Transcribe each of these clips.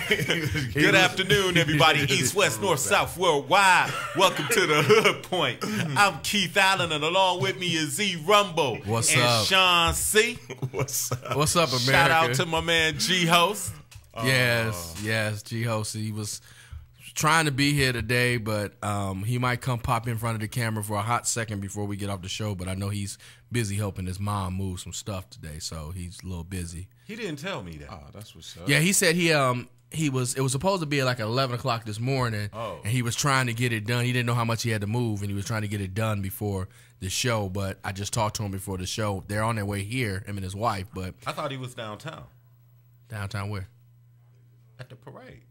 Good afternoon, everybody. East, west, north, south, worldwide. Welcome to the Hood Point. I'm Keith Allen, and along with me is Z Rumble. What's and up? Sean C. What's up? What's up, America? Shout out to my man G Host. Yes, G Host. He was trying to be here today, but he might come pop in front of the camera for a hot second before we get off the show. But I know he's busy helping his mom move some stuff today, so he's a little busy. He didn't tell me that. Oh, that's what's up. Yeah, he said it was supposed to be like 11 o'clock this morning, and he was trying to get it done. He didn't know how much he had to move, and he was trying to get it done before the show. But I just talked to him before the show. They're on their way here, him and his wife. But I thought he was downtown. Downtown where? At the parade.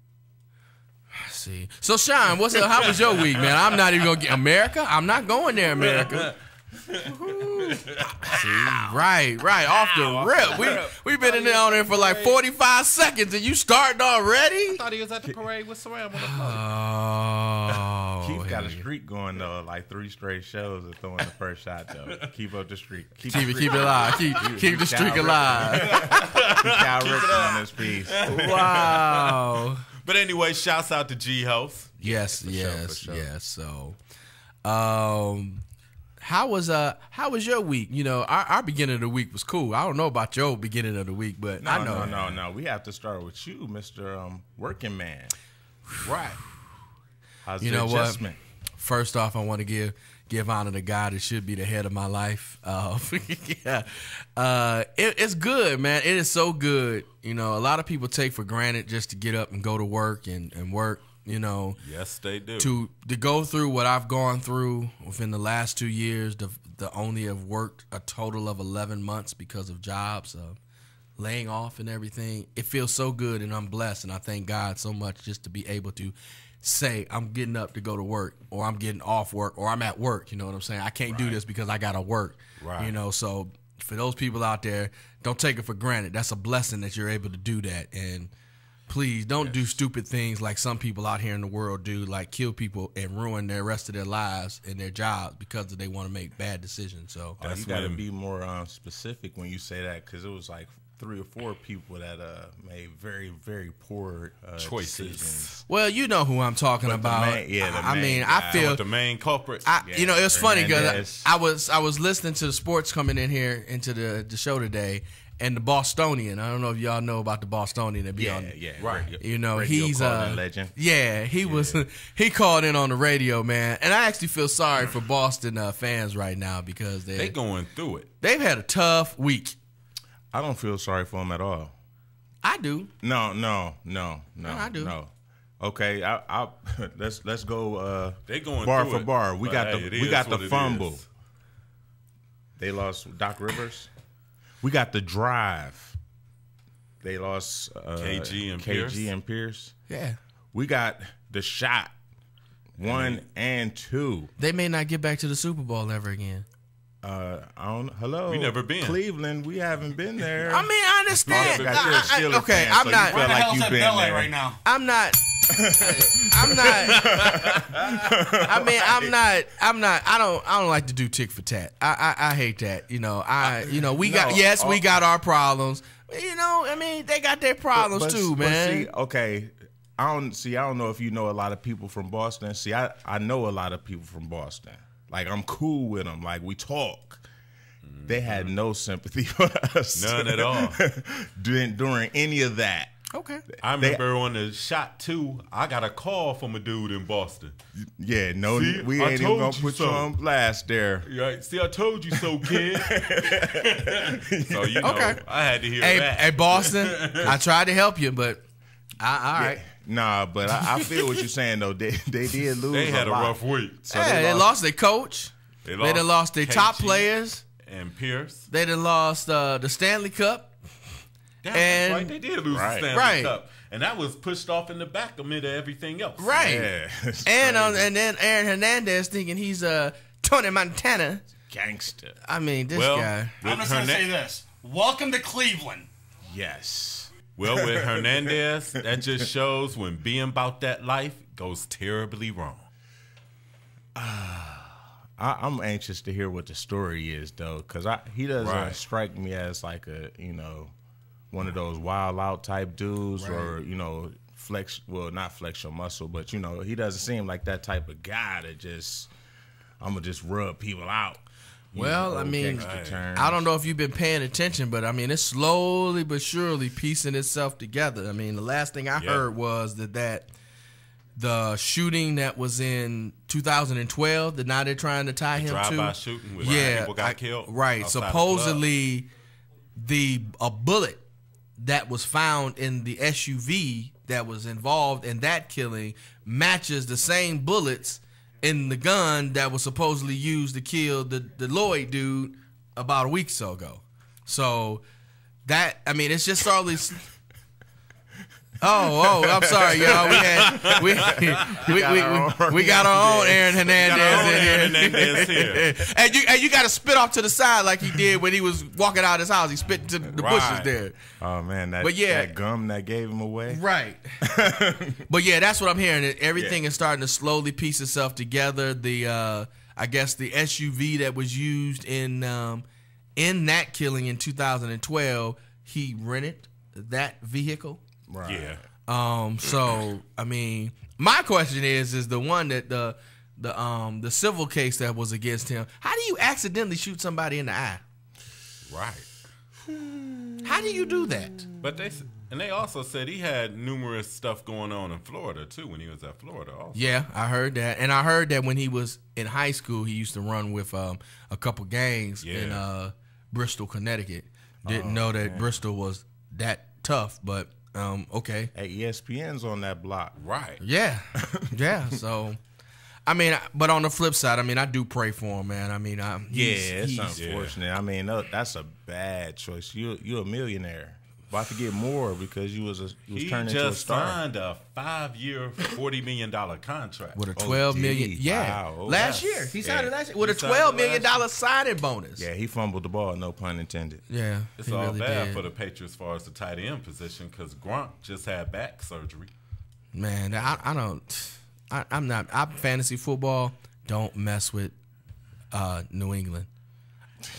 See. So, Sean, what's up? How was your week, man? I'm not even going to get America. I'm not going there, America. See, right, off the rip. We've been in there on there for like 45 seconds, and you starting already? I thought he was at the parade with Saram on the floor. Oh, Keith got a streak going though, like 3 straight shows of throwing the first shot though. Keep up the streak. Keep it alive. Keep the streak alive. Cal Ripken on this piece. Wow. But anyway, shouts out to G Host. Yes. So, how was your week? You know, our beginning of the week was cool. I don't know about your beginning of the week, but I know. No. We have to start with you, Mr. Working Man. Right. How's You the know what? adjustment? First off, I want to give honor to God. It should be the head of my life. It's good, man. It is so good. You know, a lot of people take for granted just to get up and go to work and work. You know, Yes, they do. to go through what I've gone through within the last 2 years, the only have worked a total of 11 months because of jobs, laying off and everything. It feels so good, and I'm blessed, and I thank God so much just to be able to say I'm getting up to go to work, or I'm getting off work, or I'm at work. You know what I'm saying? I can't do this because I got to work. Right. You know, so for those people out there, don't take it for granted. That's a blessing that you're able to do that. And please don't do stupid things like some people out here in the world do, like kill people and ruin the rest of their lives and their jobs because they want to make bad decisions. So You got to be more specific when you say that, because it was like 3 or 4 people that made very, very poor Choices. decisions. well, you know who I'm talking about. I feel The main culprit. you know, it was funny because Hernandez. I was listening to the sports coming in here into the show today, and the Bostonian. I don't know if y'all know about the Bostonian that be on. Right. You know, Radio he's call-in legend. Yeah, he called in on the radio, man, and I actually feel sorry for Boston fans right now because They going through it. they've had a tough week. I don't feel sorry for him at all. I do. No. I do. No. Okay, I let's go They going bar through for it. bar. We But got hey, the fumble. is. They lost Doc Rivers. We got the drive. They lost KG and Pierce. Yeah, We got the shot 1 and 2. they may not get back to the Super Bowl ever again. Hello. We never been. Cleveland. We haven't been there. I mean, I understand. You're a Steelers Okay, fan, I'm so not. You feel like you've been there right now? I'm not. I don't like to do tick for tat. I hate that. You know, we got our problems. You know, I mean, they got their problems too, man. See, okay. I don't know if you know a lot of people from Boston. See, I know a lot of people from Boston. Like, I'm cool with them. Like, we talk. They had no sympathy for us. None at all. during any of that. Okay. I remember on the shot 2, I got a call from a dude in Boston. Yeah, no, See, we I ain't even told gonna you put you so. on blast there. Right? See, I told you so, kid. So, you know, Okay. I had to hear Hey, that. hey, Boston, I tried to help you, but all right. Nah, but I feel what you're saying though. They did lose. They had a lot. rough week. So They lost their coach. They They done lost their top KG players. and Pierce. They done lost the Stanley Cup. That's And- right. They did lose Right. the Stanley Right. Cup. And that was pushed off in the back amid everything else. Right. Yeah, it's And crazy. and then Aaron Hernandez thinking he's Tony Montana. Gangster. I mean, this Well, guy. I'm just going to say this. Welcome to Cleveland. Yes. Well, with Hernandez, that just shows when being about that life goes terribly wrong. I'm anxious to hear what the story is though, because he doesn't Right. strike me as like a one of those wild out type dudes, or not flex your muscle, but you know, he doesn't seem like that type of guy that just I'm gonna just rub people out. Well, I mean, I don't know if you've been paying attention, but I mean, it's slowly but surely piecing itself together. I mean, the last thing I heard was that the shooting that was in 2012, that now they're trying to tie him to. Drive-by shooting where people got killed. Right. Supposedly, a bullet that was found in the SUV that was involved in that killing matches the same bullets in the gun that was supposedly used to kill the Lloyd dude about a week or so ago. So that, I mean, it's just all these. Oh, I'm sorry, y'all. We got our own Aaron Hernandez here. And you got to spit off to the side like he did when he was walking out of his house. He spit into the bushes there. Oh man, that gum that gave him away. Right. But yeah, that's what I'm hearing. Everything is starting to slowly piece itself together. The I guess the SUV that was used in that killing in 2012, he rented that vehicle. Right. Yeah. So I mean, my question is the one that the civil case that was against him. How do you accidentally shoot somebody in the eye? Right. How do you do that? But they also said he had numerous stuff going on in Florida too when he was at Florida. Also. Yeah, I heard that, and I heard that when he was in high school, he used to run with a couple gangs in Bristol, Connecticut. Didn't know that Bristol was that tough, but. Okay. Hey, ESPN's on that block. Right. Yeah. Yeah. So, I mean, but on the flip side, I mean, I do pray for him, man. I mean, it's unfortunate. I mean, that's a bad choice. You're a millionaire. About to get more because you was turned into a star. He just signed a 5-year, $40 million contract with a $12 million. Yeah, wow. Last year he signed it last year with a $12 million signing bonus. Yeah, he fumbled the ball. No pun intended. Yeah, it's all really bad for the Patriots as far as the tight end position because Gronk just had back surgery. Man, I'm not fantasy football. Don't mess with New England.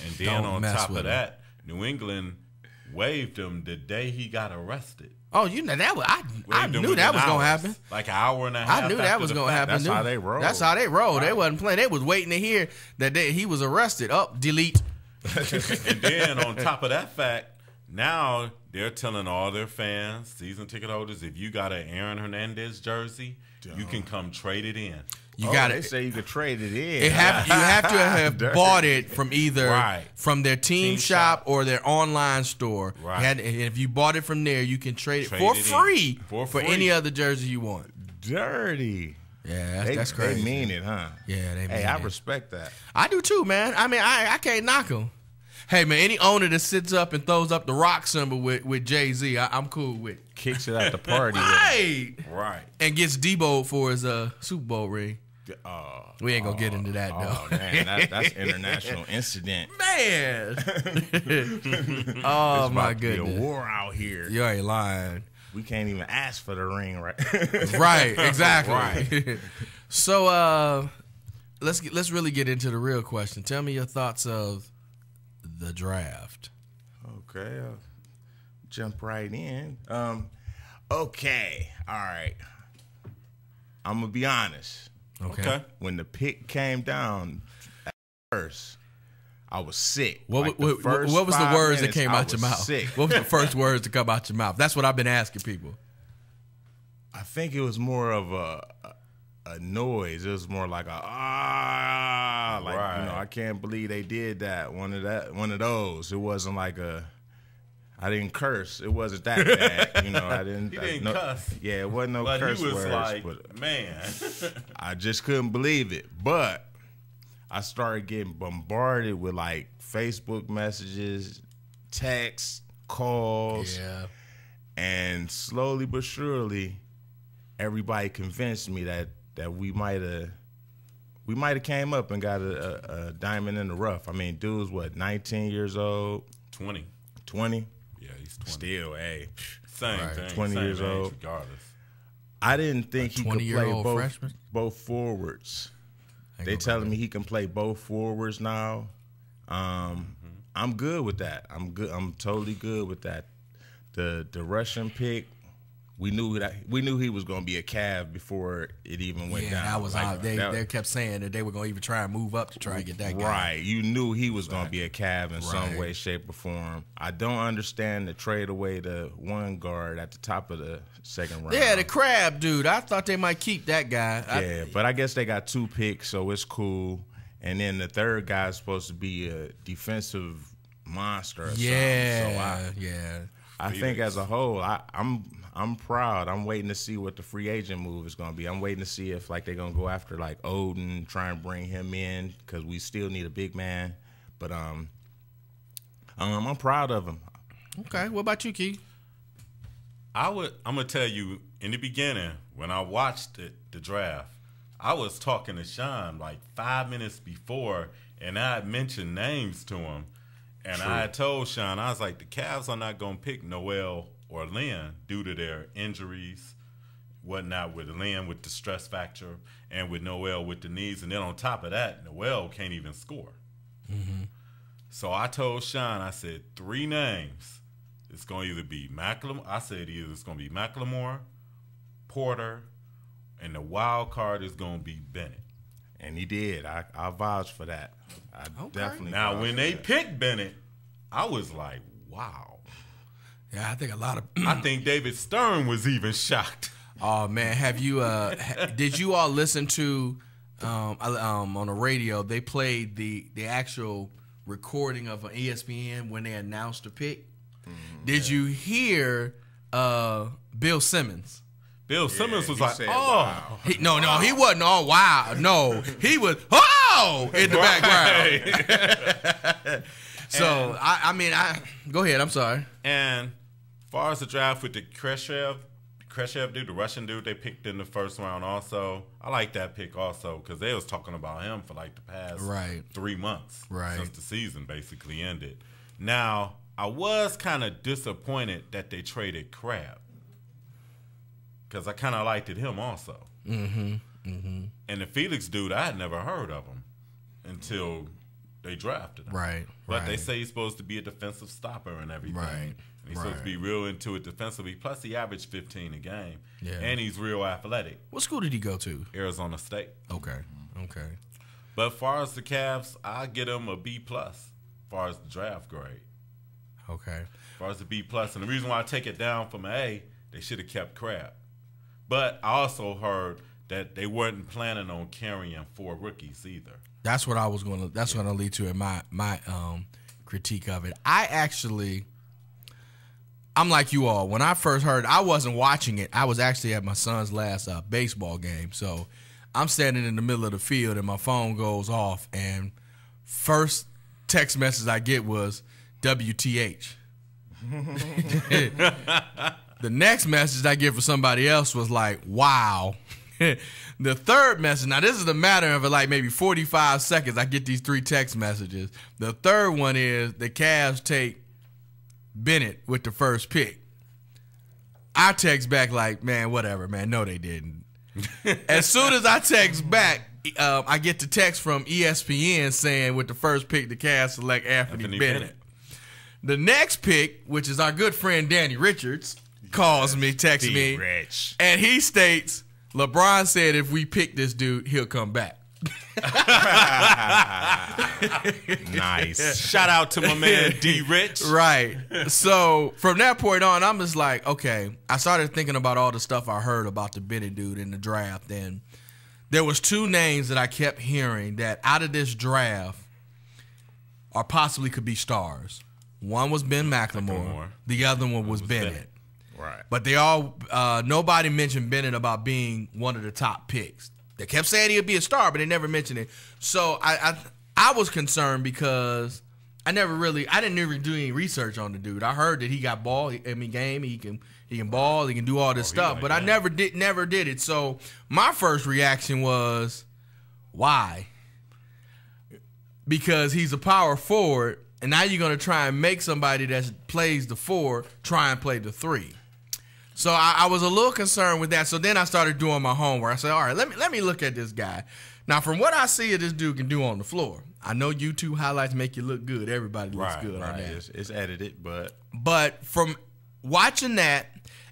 And then on top of that, New England waived him the day he got arrested. Oh, you know that was I knew that was gonna happen. Like an hour and a half. I knew that was gonna happen. That's how they roll. That's how they roll. Right. They wasn't playing. They was waiting to hear that he was arrested. Delete. And then on top of that fact, now they're telling all their fans, season ticket holders, if you got an Aaron Hernandez jersey, you can come trade it in. You got They say you could trade it in. You have to have bought it from either from their team shop or their online store. Right. And if you bought it from there, you can trade it for free for any other jersey you want. Dirty. Yeah, that's crazy. They mean it, huh? Yeah, they mean it. Hey, I respect that. I do too, man. I mean, I can't knock them. Hey, man, any owner that sits up and throws up the rock symbol with Jay-Z, I'm cool with. Kicks it at the party. Right. And gets Debo for his Super Bowl ring. We ain't gonna get into that though. Man, that's international incident. Man. Oh my goodness. Be a war out here. You ain't lying. We can't even ask for the ring, right? Right, exactly. Right. So let's really get into the real question. Tell me your thoughts of the draft. Okay, I'll jump right in. Okay, all right. I'm gonna be honest. Okay. When the pick came down at first, I was sick. What was the words that came out your mouth? Sick. What was the first words to come out your mouth? That's what I've been asking people. I think it was more of a noise. It was more like I can't believe they did that. One of those. It wasn't like I didn't curse. It wasn't that bad. I didn't. He didn't cuss. Yeah, it wasn't no but curse he was words. Like, but man, I just couldn't believe it. But I started getting bombarded with like Facebook messages, texts, calls, and slowly but surely, everybody convinced me that we might have came up and got a diamond in the rough. I mean, dude's what, 19 years old, 20. 20. Yeah, he's 20. Still, hey. Same thing. 20 same years age, old. regardless. I didn't think he could play both forwards. They telling me he can play both forwards now. I'm good with that. I'm good. I'm totally good with that. The Russian pick we knew he was going to be a Cav before it even went down. That was like, they kept saying that they were going to even try and move up to try and get that guy. Right. You knew he was going to be a Cav in some way, shape, or form. I don't understand the trade away the one guard at the top of the second round. Yeah, the Crab dude. I thought they might keep that guy. But I guess they got 2 picks, so it's cool. And then the third guy is supposed to be a defensive monster or something. So I think as a whole, I'm proud. I'm waiting to see what the free agent move is going to be. I'm waiting to see if like they're going to go after like Odin, try and bring him in because we still need a big man. But I'm proud of him. Okay, what about you, Key? I'm gonna tell you in the beginning when I watched the draft, I was talking to Sean like 5 minutes before, and I had mentioned names to him, and I had told Sean, I was like, the Cavs are not gonna pick Noel or Lynn due to their injuries, whatnot, with Lynn with the stress factor and with Noel with the knees. And then on top of that, Noel can't even score. Mm-hmm. So I told Sean, I said, 3 names. It's going to either be McLemore. I said either it's going to be McLemore, Porter, and the wild card is going to be Bennett. And he did. I vouch for that. I definitely. Now, when they picked Bennett, I was like, wow. Yeah, I think a lot of. I think David Stern was even shocked. Oh man, have you? Did you all listen to on the radio? They played the actual recording of an ESPN when they announced the pick. Did you hear Bill Simmons? Bill Simmons was like, said, "Oh, wow." He wasn't all wow. No, he was in the background." So I mean, go ahead. I'm sorry. And as far as the draft with the Khrushchev dude, the Russian dude they picked in the first round also, I like that pick also because they was talking about him for like the past 3 months since the season basically ended. Now, I was kind of disappointed that they traded Crab because I kind of liked him also. Mm-hmm. Mm-hmm. And the Felix dude, I had never heard of him until they drafted him. But they say he's supposed to be a defensive stopper and everything. And he's supposed to be real into it defensively. Plus, he averaged 15 a game. Yeah. And he's real athletic. What school did he go to? Arizona State. Okay. But as far as the Cavs, I get him a B+, as far as the draft grade. Okay. As far as the B+. And the reason why I take it down from an A, they should have kept Crab. But I also heard that they weren't planning on carrying 4 rookies either. That's what I was going to. That's going to lead to in my critique of it. I'm like you all. When I first heard, I wasn't watching it. I was actually at my son's last baseball game. So I'm standing in the middle of the field, and my phone goes off. And first text message I get was WTH. The next message I get from somebody else was like, wow. The third message, now this is a matter of like maybe 45 seconds. I get these 3 text messages. The third one is the Cavs take Bennett with the first pick. I text back like, man, whatever, man. No, they didn't. As soon as I text back, I get the text from ESPN saying with the first pick, the Cavs select Anthony Bennett. The next pick, which is our good friend Danny Richards, calls me, texts me, and he states, LeBron said if we pick this dude, he'll come back. Nice. Shout out to my man D Rich. Right. So from that point on, I'm just like, okay. I started thinking about all the stuff I heard about the Bennett dude in the draft, and there was 2 names that I kept hearing that out of this draft or possibly could be stars. One was Ben McLemore. The other one was Bennett. Right. But they all nobody mentioned Bennett about being one of the top picks. They kept saying he'd be a star, but they never mentioned it. So I was concerned because I didn't even do any research on the dude. I heard that he got ball. He can ball. He can do all this stuff, but I never did it. So my first reaction was, why? Because he's a power forward, and now you're going to try and make somebody that plays the 4 try and play the 3. So I was a little concerned with that. So then I started doing my homework. I said, all right, let me look at this guy. Now, from what I see of this dude can do on the floor, I know YouTube highlights make you look good. Everybody looks good on that. It's edited, but from watching that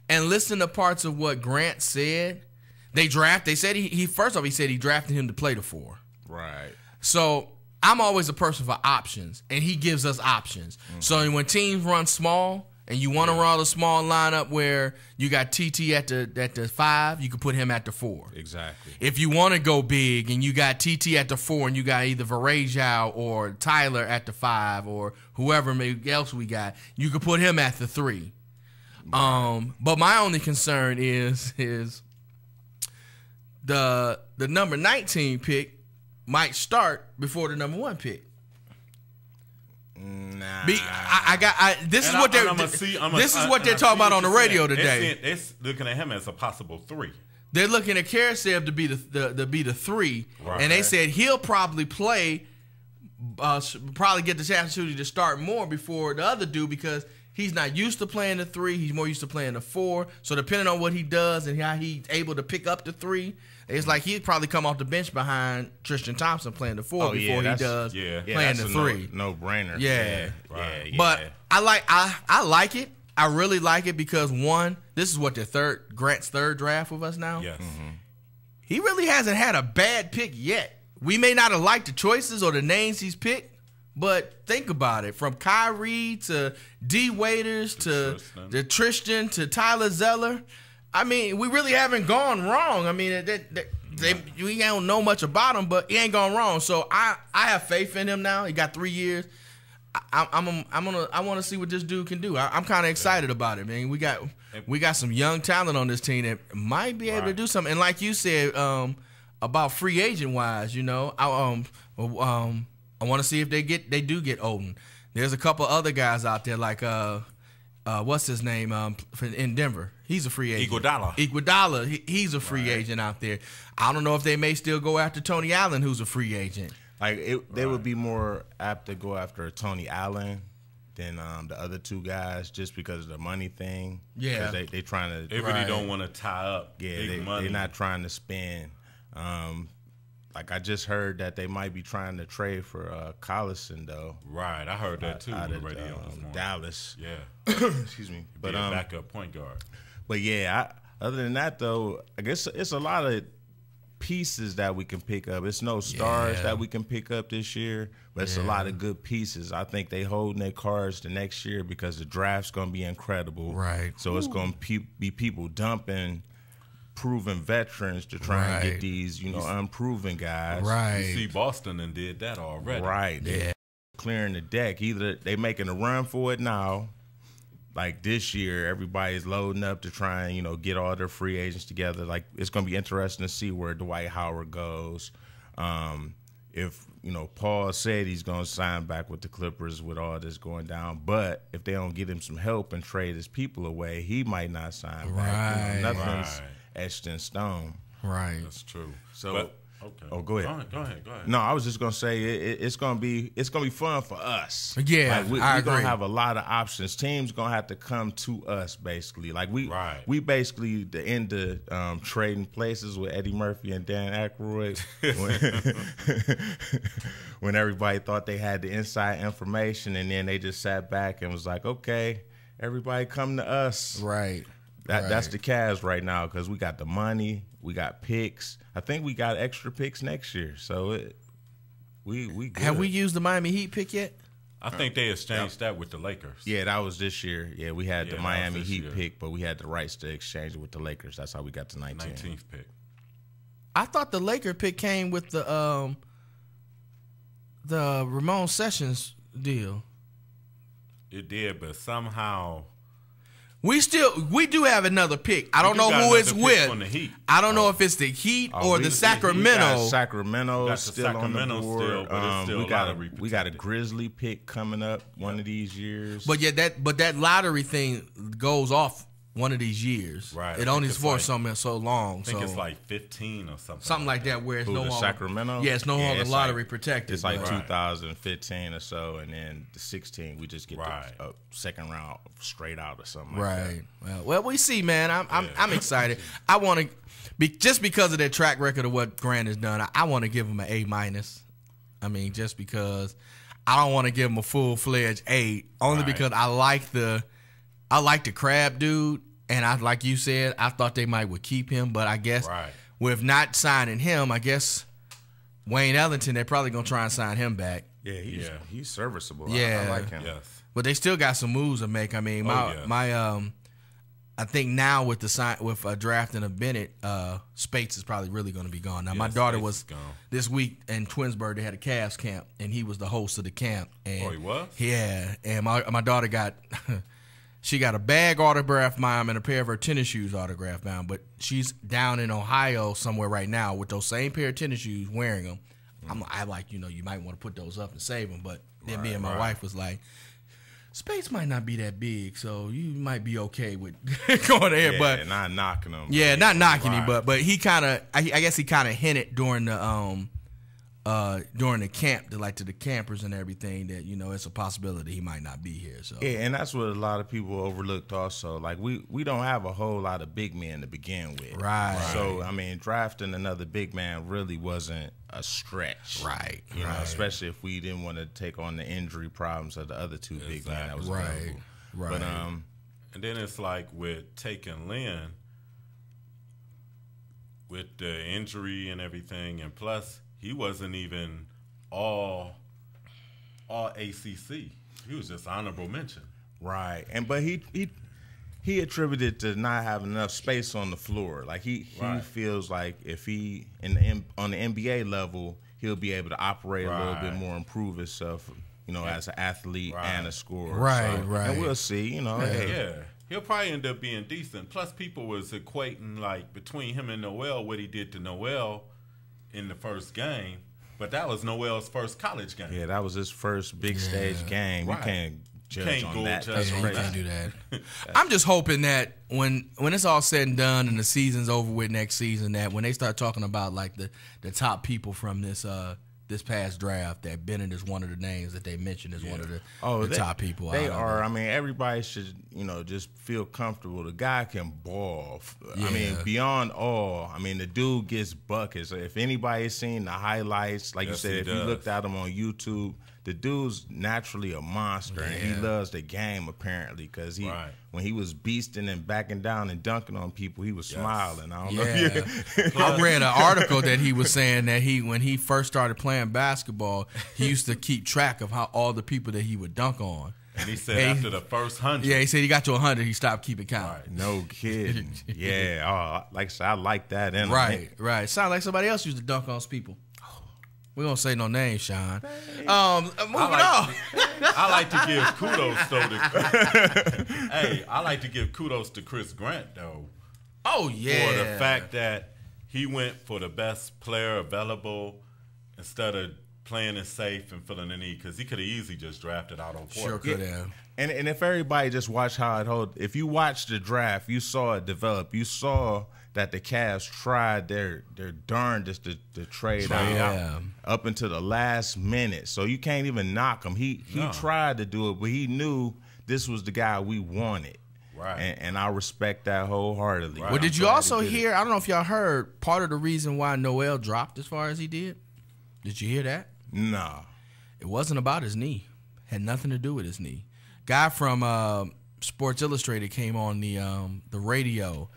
and listen to parts of what Grant said. They said he first off, he said he drafted him to play the 4. Right. So I'm always a person for options, and he gives us options. Mm-hmm. So when teams run small and you want to run a small lineup where you got TT at the 5, you can put him at the 4. Exactly. If you want to go big and you got TT at the 4 and you got either Varejao or Tyler at the 5 or whoever else we got, you could put him at the 3. But my only concern is the number 19 pick might start before the number 1 pick. Nah. This is what they're talking about on the radio today. They're looking at him as a possible 3. They're looking at Karasev to be the 3, right. And they said he'll probably play, probably get the opportunity to start more before the other dude because he's not used to playing the 3. He's more used to playing the 4. So depending on what he does and how he's able to pick up the 3, it's like he'd probably come off the bench behind Tristan Thompson playing the 4 before he does playing the 3. No brainer. Yeah. Right. Yeah. But I like it. I really like it because one, this is what Grant's third draft with us now. Yes. Mm-hmm. He really hasn't had a bad pick yet. We may not have liked the choices or the names he's picked, but think about it. From Kyrie to D. Waiters to Tristan to Tyler Zeller. I mean, we really haven't gone wrong. I mean, we don't know much about him, but he ain't gone wrong. So I have faith in him now. He got 3 years. I want to see what this dude can do. I'm kind of excited about it, man. We got some young talent on this team that might be able to do something. And like you said about free agent wise, you know, I want to see if they do get Odin. There's a couple other guys out there like what's his name in Denver. He's a free agent. Iguodala. He's a free agent out there. I don't know if they may still go after Tony Allen, who's a free agent. Like they would be more apt to go after Tony Allen than the other 2 guys just because of the money thing. Yeah, they trying to. They really don't want to tie up big money. They're not trying to spend. Like I just heard that they might be trying to trade for Collison though. Right, I heard that too on the radio this morning. Dallas. Yeah. Excuse me. But a backup point guard. But yeah, other than that though, I guess it's a lot of pieces that we can pick up. It's no stars that we can pick up this year, but it's a lot of good pieces. I think they holding their cards the next year because the draft's going to be incredible. Right. So it's going to be people dumping proven veterans to try and get these, unproven guys. Right. You see Boston and did that already. Right. Yeah. Clearing the deck. Either they making a run for it now. Like this year, everybody's loading up to try and, get all their free agents together. Like, it's going to be interesting to see where Dwight Howard goes. If, Paul said he's going to sign back with the Clippers with all this going down. But if they don't get him some help and trade his people away, he might not sign back. Nothing's etched in stone. Right. That's true. So, okay. Oh, go ahead. Go ahead. No, I was just gonna say it's gonna be fun for us. Yeah, like we're gonna have a lot of options. Teams gonna have to come to us basically. Like we basically the end of trading places with Eddie Murphy and Dan Aykroyd when everybody thought they had the inside information, and then they just sat back and was like, okay, everybody come to us. Right. That's the Cavs right now because we got the money, we got picks. I think we got extra picks next year, so we good. Have we used the Miami Heat pick yet? I think they exchanged that with the Lakers. Yeah, that was this year. Yeah, we had the Miami Heat pick, but we had the rights to exchange it with the Lakers. That's how we got the 19th pick. I thought the Laker pick came with the Ramon Sessions deal. It did, but somehow we do have another pick. I don't know who it's with. I don't know if it's the Heat or the Sacramento. Sacramento still Sacramento on the board. still, but it's still we got a Grizzly pick coming up one of these years. But yeah, that lottery thing goes off one of these years. Right. It only is for something so long. I think it's like 15 or something. Something like that where it's no longer Sacramento. Yeah, it's no longer lottery protected. It's like 2015 or so, and then the 16 we just get the second round straight out or something. Right. Like that. Well, we see, man. I'm excited. I want to just because of that track record of what Grant has done. I want to give him an A-. I mean, just because I don't want to give him a full-fledged A, only because I like the crab dude, And I, like you said, I thought they would keep him, but I guess with not signing him, I guess Wayne Ellington, they're probably gonna try and sign him back. Yeah, he's serviceable. Yeah, I like him. Yes. But they still got some moves to make. I mean, I think now with the drafting of Bennett, Spates is probably really going to be gone. Now, my daughter was this week in Twinsburg. They had a Cavs camp, and he was the host of the camp. And he was? Yeah, and my daughter got she got a bag autographed by him and a pair of her tennis shoes autographed by him. But she's down in Ohio somewhere right now with those same pair of tennis shoes, wearing them. I'm like, you might want to put those up and save them. But then me and my wife was like, Space might not be that big, so you might be okay with going there. But not knocking him. Yeah, not knocking him, but he kind of, I guess he kind of hinted during the camp to the campers and everything that it's a possibility he might not be here. So yeah, and that's what a lot of people overlooked also. Like we don't have a whole lot of big men to begin with, right? So I mean, drafting another big man really wasn't a stretch, right? You know, especially if we didn't want to take on the injury problems of the other two big men that was available. Right. But and then it's like with taking Lynn, with the injury and everything, and plus he wasn't even all ACC. He was just honorable mention. Right, but he attributed to not having enough space on the floor. Like he feels like if he on the NBA level, he'll be able to operate a little bit more, improve himself, as an athlete and a scorer. Right. And we'll see. He'll probably end up being decent. Plus, people was equating like between him and Noel what he did to Noel in the first game, but that was Noel's first college game. Yeah, that was his first big stage game. You can't judge on that. You can't do that. I'm just hoping that when it's all said and done and the season's over with next season, that when they start talking about like the top people from this past draft, that Bennett is one of the names that they mentioned as one of the top people. They are. I mean, everybody should just feel comfortable. The guy can ball. I mean, beyond all. I mean, the dude gets buckets. If anybody's seen the highlights, like you said, if you looked at him on YouTube, the dude's naturally a monster, and he loves the game apparently because when he was beasting and backing down and dunking on people, he was smiling. I don't know. I read an article that he was saying that when he first started playing basketball, he used to keep track of all the people that he would dunk on. And he said after the first 100. Yeah, he said he got to 100, he stopped keeping count. Right. No kidding. Yeah. Like I said, I like that. Right. Sound like somebody else used to dunk on people. We don't say no names, Sean. Moving on. I like to give kudos I like to give kudos to Chris Grant though. Oh yeah. For the fact that he went for the best player available instead of playing it safe and filling the need, because he could have easily just drafted out on court. Sure could have. And if everybody just watched how it hold, if you watched the draft, you saw it develop. You saw that the Cavs tried their darndest to trade out up until the last minute. So you can't even knock him. He tried to do it, but he knew this was the guy we wanted. Right. And I respect that wholeheartedly. Right. Well, did you also hear, I don't know if y'all heard, part of the reason why Noel dropped as far as he did? Did you hear that? Nah. It wasn't about his knee. Had nothing to do with his knee. Guy from Sports Illustrated came on the radio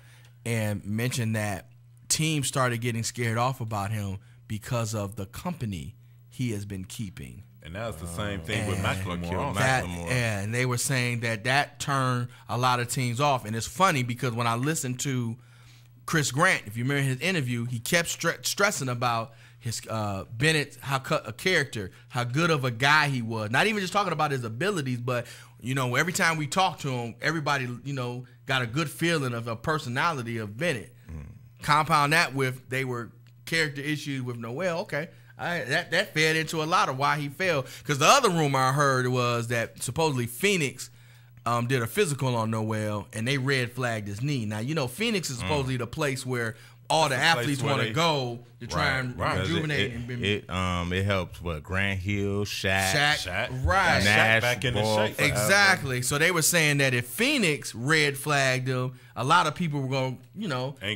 and mentioned that teams started getting scared off about him because of the company he has been keeping. And that was the same thing with McLemore. And they were saying that turned a lot of teams off. And it's funny because when I listened to Chris Grant, if you remember his interview, he kept stressing about his Bennett, how a character, how good of a guy he was. Not even just talking about his abilities, but every time we talked to him, everybody got a good feeling of a personality of Bennett. Compound that with they were character issues with Noel. Okay, that fed into a lot of why he fell. Because the other rumor I heard was that supposedly Phoenix did a physical on Noel and they red flagged his knee. Now Phoenix is supposedly the place where all the athletes want to go to try and rejuvenate. It helped Grant Hill, Shaq, right? Nash back in the shape. Exactly. So they were saying that if Phoenix red flagged him, a lot of people were going,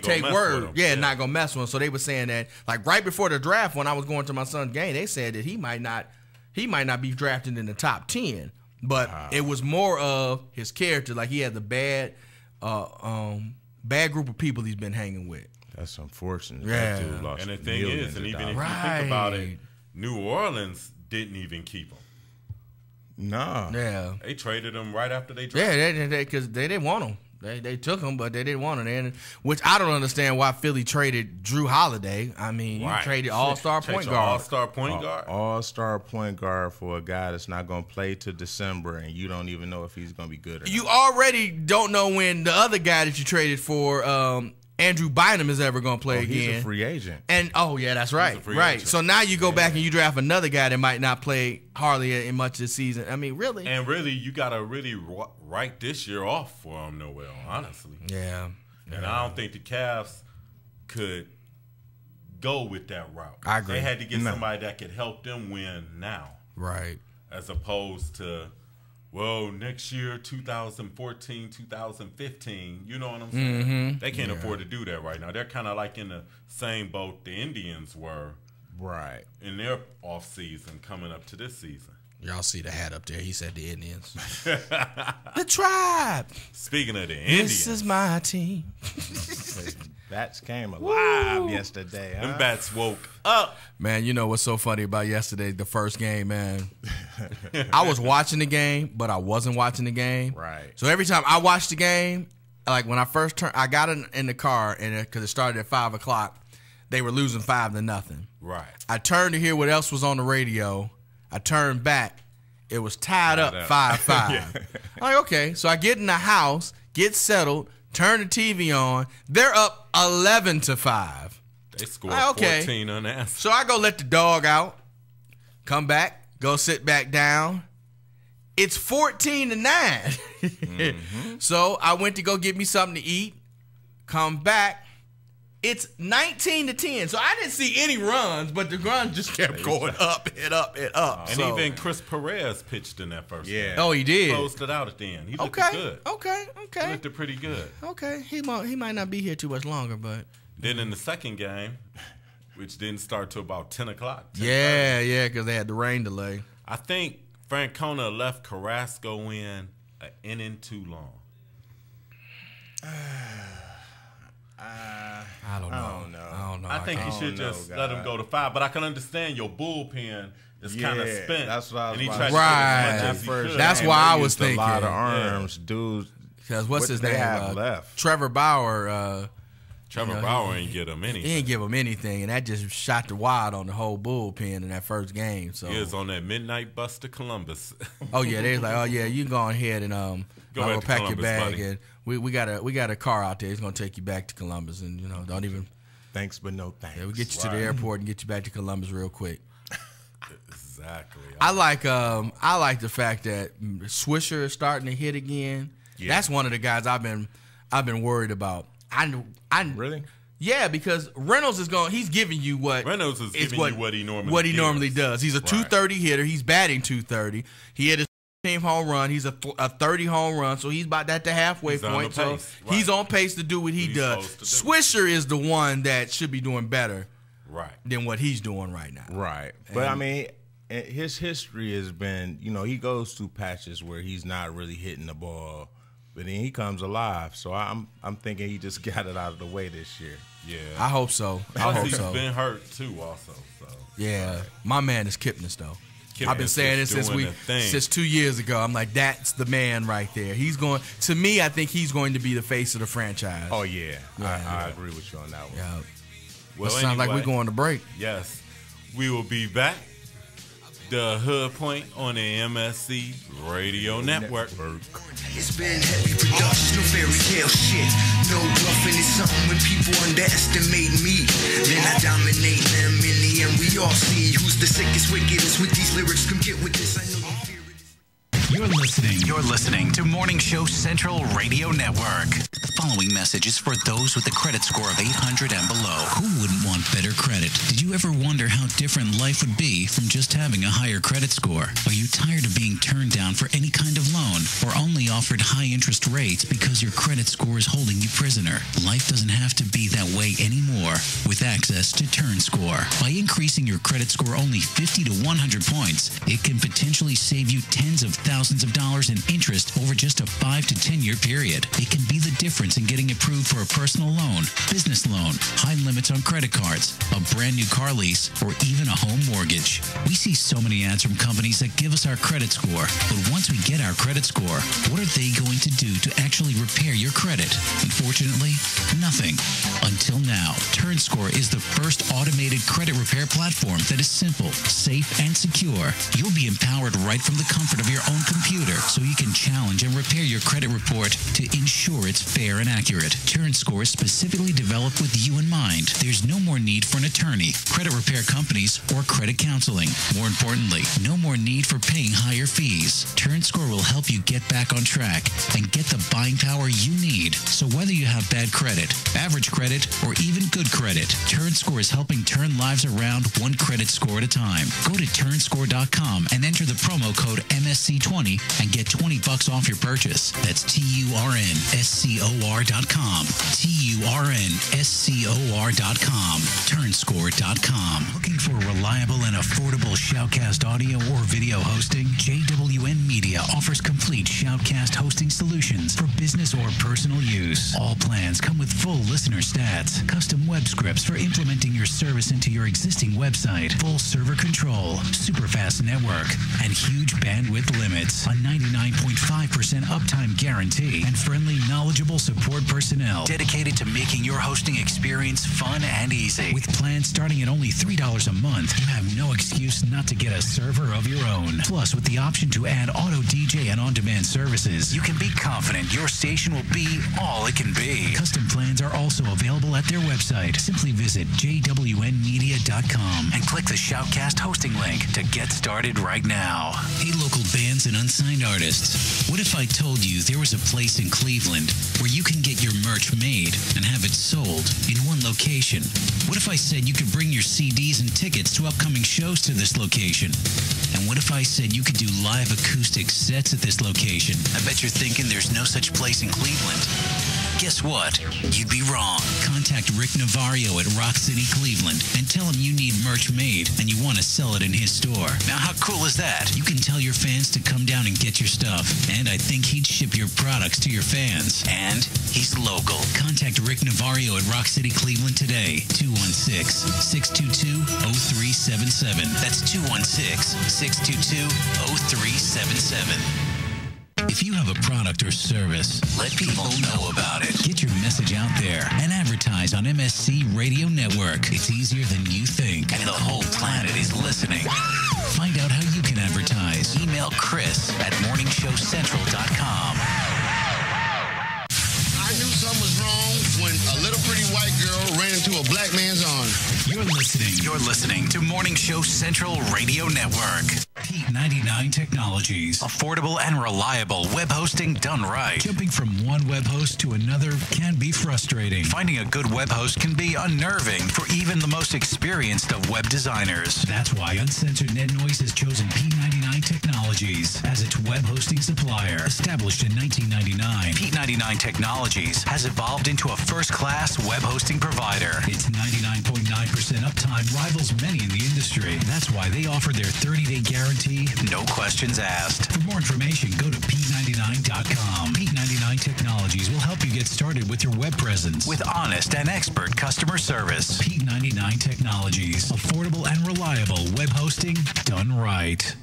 take word. Not gonna mess with him. So they were saying that, like right before the draft, when I was going to my son's game, they said that he might not be drafted in the top 10. But it was more of his character. Like he had the bad bad group of people he's been hanging with. That's unfortunate. Yeah. That dude lost And the thing is, and even if dollars. you think about it, Right. New Orleans didn't even keep him. Nah. Yeah. They traded him right after they drafted. Yeah, because they didn't want him. They took him, but they didn't want him. And, which I don't understand why Philly traded Drew Holiday. I mean, you traded all-star point guard. All-star point guard. All-star point guard for a guy that's not going to play to December, and you don't even know if he's going to be good or You not. already don't know when the other guy that you traded for, Andrew Bynum, is ever going to play again. He's a free agent. And yeah, that's right. free Right. agent. So now you go back and you draft another guy that might not play hardly in much this season. I mean, really? And really, you got to really write this year off for him, Noel, honestly. Yeah. And I don't think the Cavs could go with that route. I agree. They had to get somebody that could help them win now, Right. as opposed to, well, next year, 2014, 2015, you know what I'm saying? Mm-hmm. They can't afford to do that right now. They're kind of like in the same boat the Indians were Right. in their offseason coming up to this season. Y'all see the hat up there. He said the Indians. The Tribe. Speaking of the Indians, This is my team. Bats came alive yesterday. Huh? them bats woke up. Man, you know what's so funny about yesterday, the first game, man? I was watching the game, but I wasn't watching the game. Right. So every time I watched the game, like when I first turned, I got in the car, and because it started at 5 o'clock, they were losing 5-0. Right. I turned to hear what else was on the radio. I turned back. It was tied up 5-5. I'm like, okay. So I get in the house, get settled, turn the TV on. They're up 11-5. They scored Okay. 14 unanswered. So I go let the dog out, come back, go sit back down. It's 14-9. So I went to go get me something to eat, come back. It's 19-10. So I didn't see any runs, but the run just kept going up and up and up. And So- even Chris Perez pitched in that first game. Oh, he did. Closed it out at the end. He looked Okay. good. Okay. He looked pretty good. Okay. He might not be here too much longer, but Then in the second game, which didn't start till about 10 o'clock. 10:30, yeah, because they had the rain delay. I think Francona left Carrasco in an inning too long. I don't know. I think you should just let him go to 5. But I can understand your bullpen is kind of Yeah, spent. that's what I was and he about tried to to say. get Right. as much as he First could. That's game, why they I was used a lot of thinking. arms, dude. Because what's his they name? have left? Trevor Bauer. Trevor Bauer ain't get him He anything. didn't give him anything, and that just shot the wide on the whole bullpen in that first game. So, He was on that midnight bus to Columbus. oh yeah, they was like, oh yeah, you can go ahead and Go ahead to pack your Columbus, bag, buddy. and we got a car out there. It's gonna take you back to Columbus, and don't even. Thanks, but no thanks. Yeah, we get you to the airport and get you back to Columbus real quick. Exactly. I like the fact that Swisher is starting to hit again. Yeah. That's one of the guys I've been worried about. I Really? Yeah, because Reynolds he's giving you what Reynolds is it's giving you what he normally gives. does. He's a 230 hitter. He's batting 230. He had his team home run. He's a 30 home run, so he's about at the halfway He's on point. the So pace. Right. he's on pace to do what he He's does. supposed to do. Swisher is the one that should be doing better Right. than what he's doing right now. Right. But I mean, his history has been, he goes through patches where he's not really hitting the ball, but then he comes alive. So I'm thinking he just got it out of the way this year. Yeah. I hope so. I Plus hope he's so. been hurt too also. So Yeah, my man is Kipnis though. I've been Kipnis saying is this doing a thing. since 2 years ago. I'm like, that's the man right there. He's going to me. I think he's going to be the face of the franchise. Oh, yeah. Yeah. I agree with you on that one. Yeah. Well, Sounds like we're anyway, going to break. Yes. We will be back. The Hood Point on the MSC Radio Network. It's been heavy production, no fairy tale shit. No bluffing, it's something when people underestimate me. Then I dominate them in the end. We all see who's the sickest, wickedest with these lyrics. Come get with this. I know you fear it. You're listening to Morning Show Central Radio Network. The following message is for those with a credit score of 800 and below. Who wouldn't want better credit? Did you ever wonder how different life would be from just having a higher credit score? Are you tired of being turned down for any kind of loan or only offered high interest rates because your credit score is holding you prisoner? Life doesn't have to be that way anymore. With with access to TurnScore. By increasing your credit score only 50 to 100 points, it can potentially save you tens of thousands of dollars in interest over just a 5 to 10-year period. It can be the difference in getting approved for a personal loan, business loan, high limits on credit cards, a brand new car lease, or even a home mortgage. We see so many ads from companies that give us our credit score, but once we get our credit score, what are they going to do to actually repair your credit? Unfortunately, nothing. Until now, TurnScore is the first automated credit repair platform that is simple, safe, and secure. You'll be empowered right from the comfort of your own computer, so you can challenge and repair your credit report to ensure it's fair and accurate. TurnScore is specifically developed with you in mind. There's no more need for an attorney, credit repair companies, or credit counseling. More importantly, no more need for paying higher fees. TurnScore will help you get back on track and get the buying power you need. So whether you have bad credit, average credit, or even good credit, TurnScore is helping turn lives around one credit score at a time. Go to turnscore.com and enter the promo code MSC20 and get $20 off your purchase. That's TURNSCOR.com. TURNSCOR.com. Turnscore.com. Looking for reliable and affordable Shoutcast audio or video hosting? JWN Media offers complete Shoutcast hosting solutions for business or personal use. All plans come with full listener stats, custom web scripts for implementing your service into your existing website, full server control, super fast network, and huge bandwidth limits, a 99.5% uptime guarantee, and friendly, knowledgeable support personnel dedicated to making your hosting experience fun and easy. With plans starting at only $3 a month, you have no excuse not to get a server of your own. Plus, with the option to add auto DJ and on-demand services, you can be confident your station will be all it can be. Custom plans are also available at their website. Simply visit jwnmedia.com and click the Shoutcast hosting link to get started right now. Hey, local bands and unsigned artists. What if I told you there was a place in Cleveland where you can get your merch made and have it sold in one location? What if I said you could bring your CDs and tickets to upcoming shows to this location? And what if I said you could do live acoustic sets at this location? I bet you're thinking there's no such place in Cleveland. Guess what? You'd be wrong. Contact Rick Navario at Rock City, Cleveland, and tell him you need merch made and you want to sell it in his store. Now, how cool is that? You can tell your fans to come down and get your stuff, and I think he'd ship your products to your fans. And he's local. Contact Rick Navario at Rock City, Cleveland today. 216-622-0377. That's 216-622-0377. If you have a product or service, let people know about it. Get your message out there and advertise on MSC Radio Network. It's easier than you think, and the whole planet is listening. Find out how you can advertise. Email Chris at morningshowcentral.com. I knew something was wrong when a little pretty white girl ran into a black man's arms. You're listening to Morning Show Central Radio Network. Pete 99 Technologies. Affordable and reliable web hosting done right. Jumping from one web host to another can be frustrating. Finding a good web host can be unnerving for even the most experienced of web designers. That's why Uncensored Net Noise has chosen P99 Technologies as its web hosting supplier. Established in 1999, P99 Technologies has evolved into a first-class web hosting provider. Its 99.9% uptime rivals many in the industry. That's why they offer their 30-day guarantee. No questions asked. For more information, go to P99.com. P99 Technologies will help you get started with your web presence. With honest and expert customer service. P99 Technologies. Affordable and reliable web hosting done right.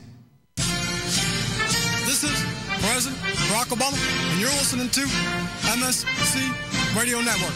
This is President Barack Obama, and you're listening to MSC Radio Network.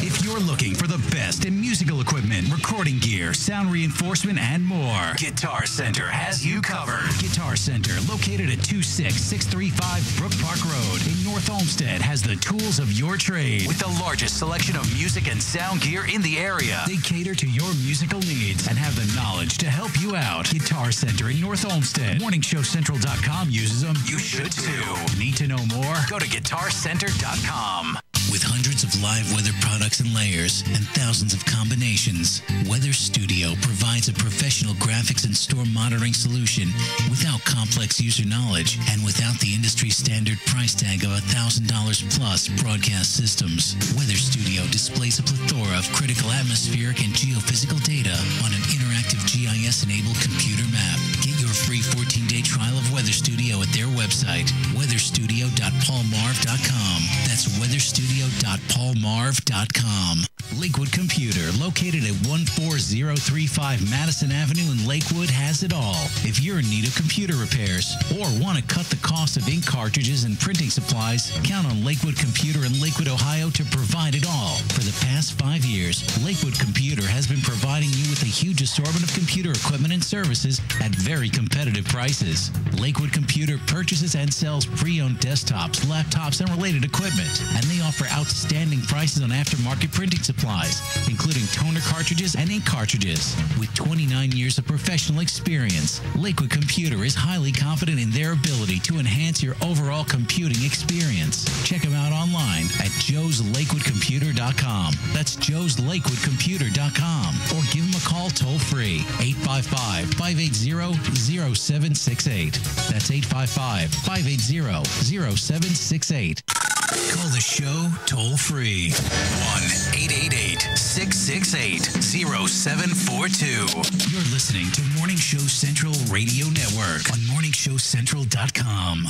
If you're looking for the best in musical equipment, recording gear, sound reinforcement, and more, Guitar Center has you covered. Guitar Center, located at 26635 Brook Park Road in North Olmsted, has the tools of your trade. With the largest selection of music and sound gear in the area. They cater to your musical needs and have the knowledge to help you out. Guitar Center in North Olmsted. MorningshowCentral.com uses them. You should too. Need to know more? Go to GuitarCenter.com. With hundreds of live weather products and layers and thousands of combinations, Weather Studio provides a professional graphics and storm monitoring solution without complex user knowledge and without the industry standard price tag of $1,000 plus broadcast systems. Weather Studio displays a plethora of critical atmospheric and geophysical data on an interactive GIS-enabled computer map. Get your free 14-day trial of Weather Studio at their website, weatherstudio.paulmarv.com. That's weatherstudio.paulmarv.com. Lakewood Computer, located at 14035 Madison Avenue in Lakewood, has it all. If you're in need of computer repairs or want to cut the cost of ink cartridges and printing supplies, count on Lakewood Computer in Lakewood, Ohio to provide it all. For the past 5 years, Lakewood Computer has been providing you with a huge assortment of computer equipment and services at very competitive prices. Lakewood Computer purchases and sells pre-owned desktops, laptops, and related equipment, and they offer outstanding prices on aftermarket printing supplies, including toner cartridges and ink cartridges. With 29 years of professional experience, Lakewood Computer is highly confident in their ability to enhance your overall computing experience. Check them out online at joeslakewoodcomputer.com. That's joeslakewoodcomputer.com. Or give them a call toll-free, 855-580-0768. That's 855-580-0768. Call the show toll-free, 1-888-668-0742. You're listening to Morning Show Central Radio Network on morningshowcentral.com.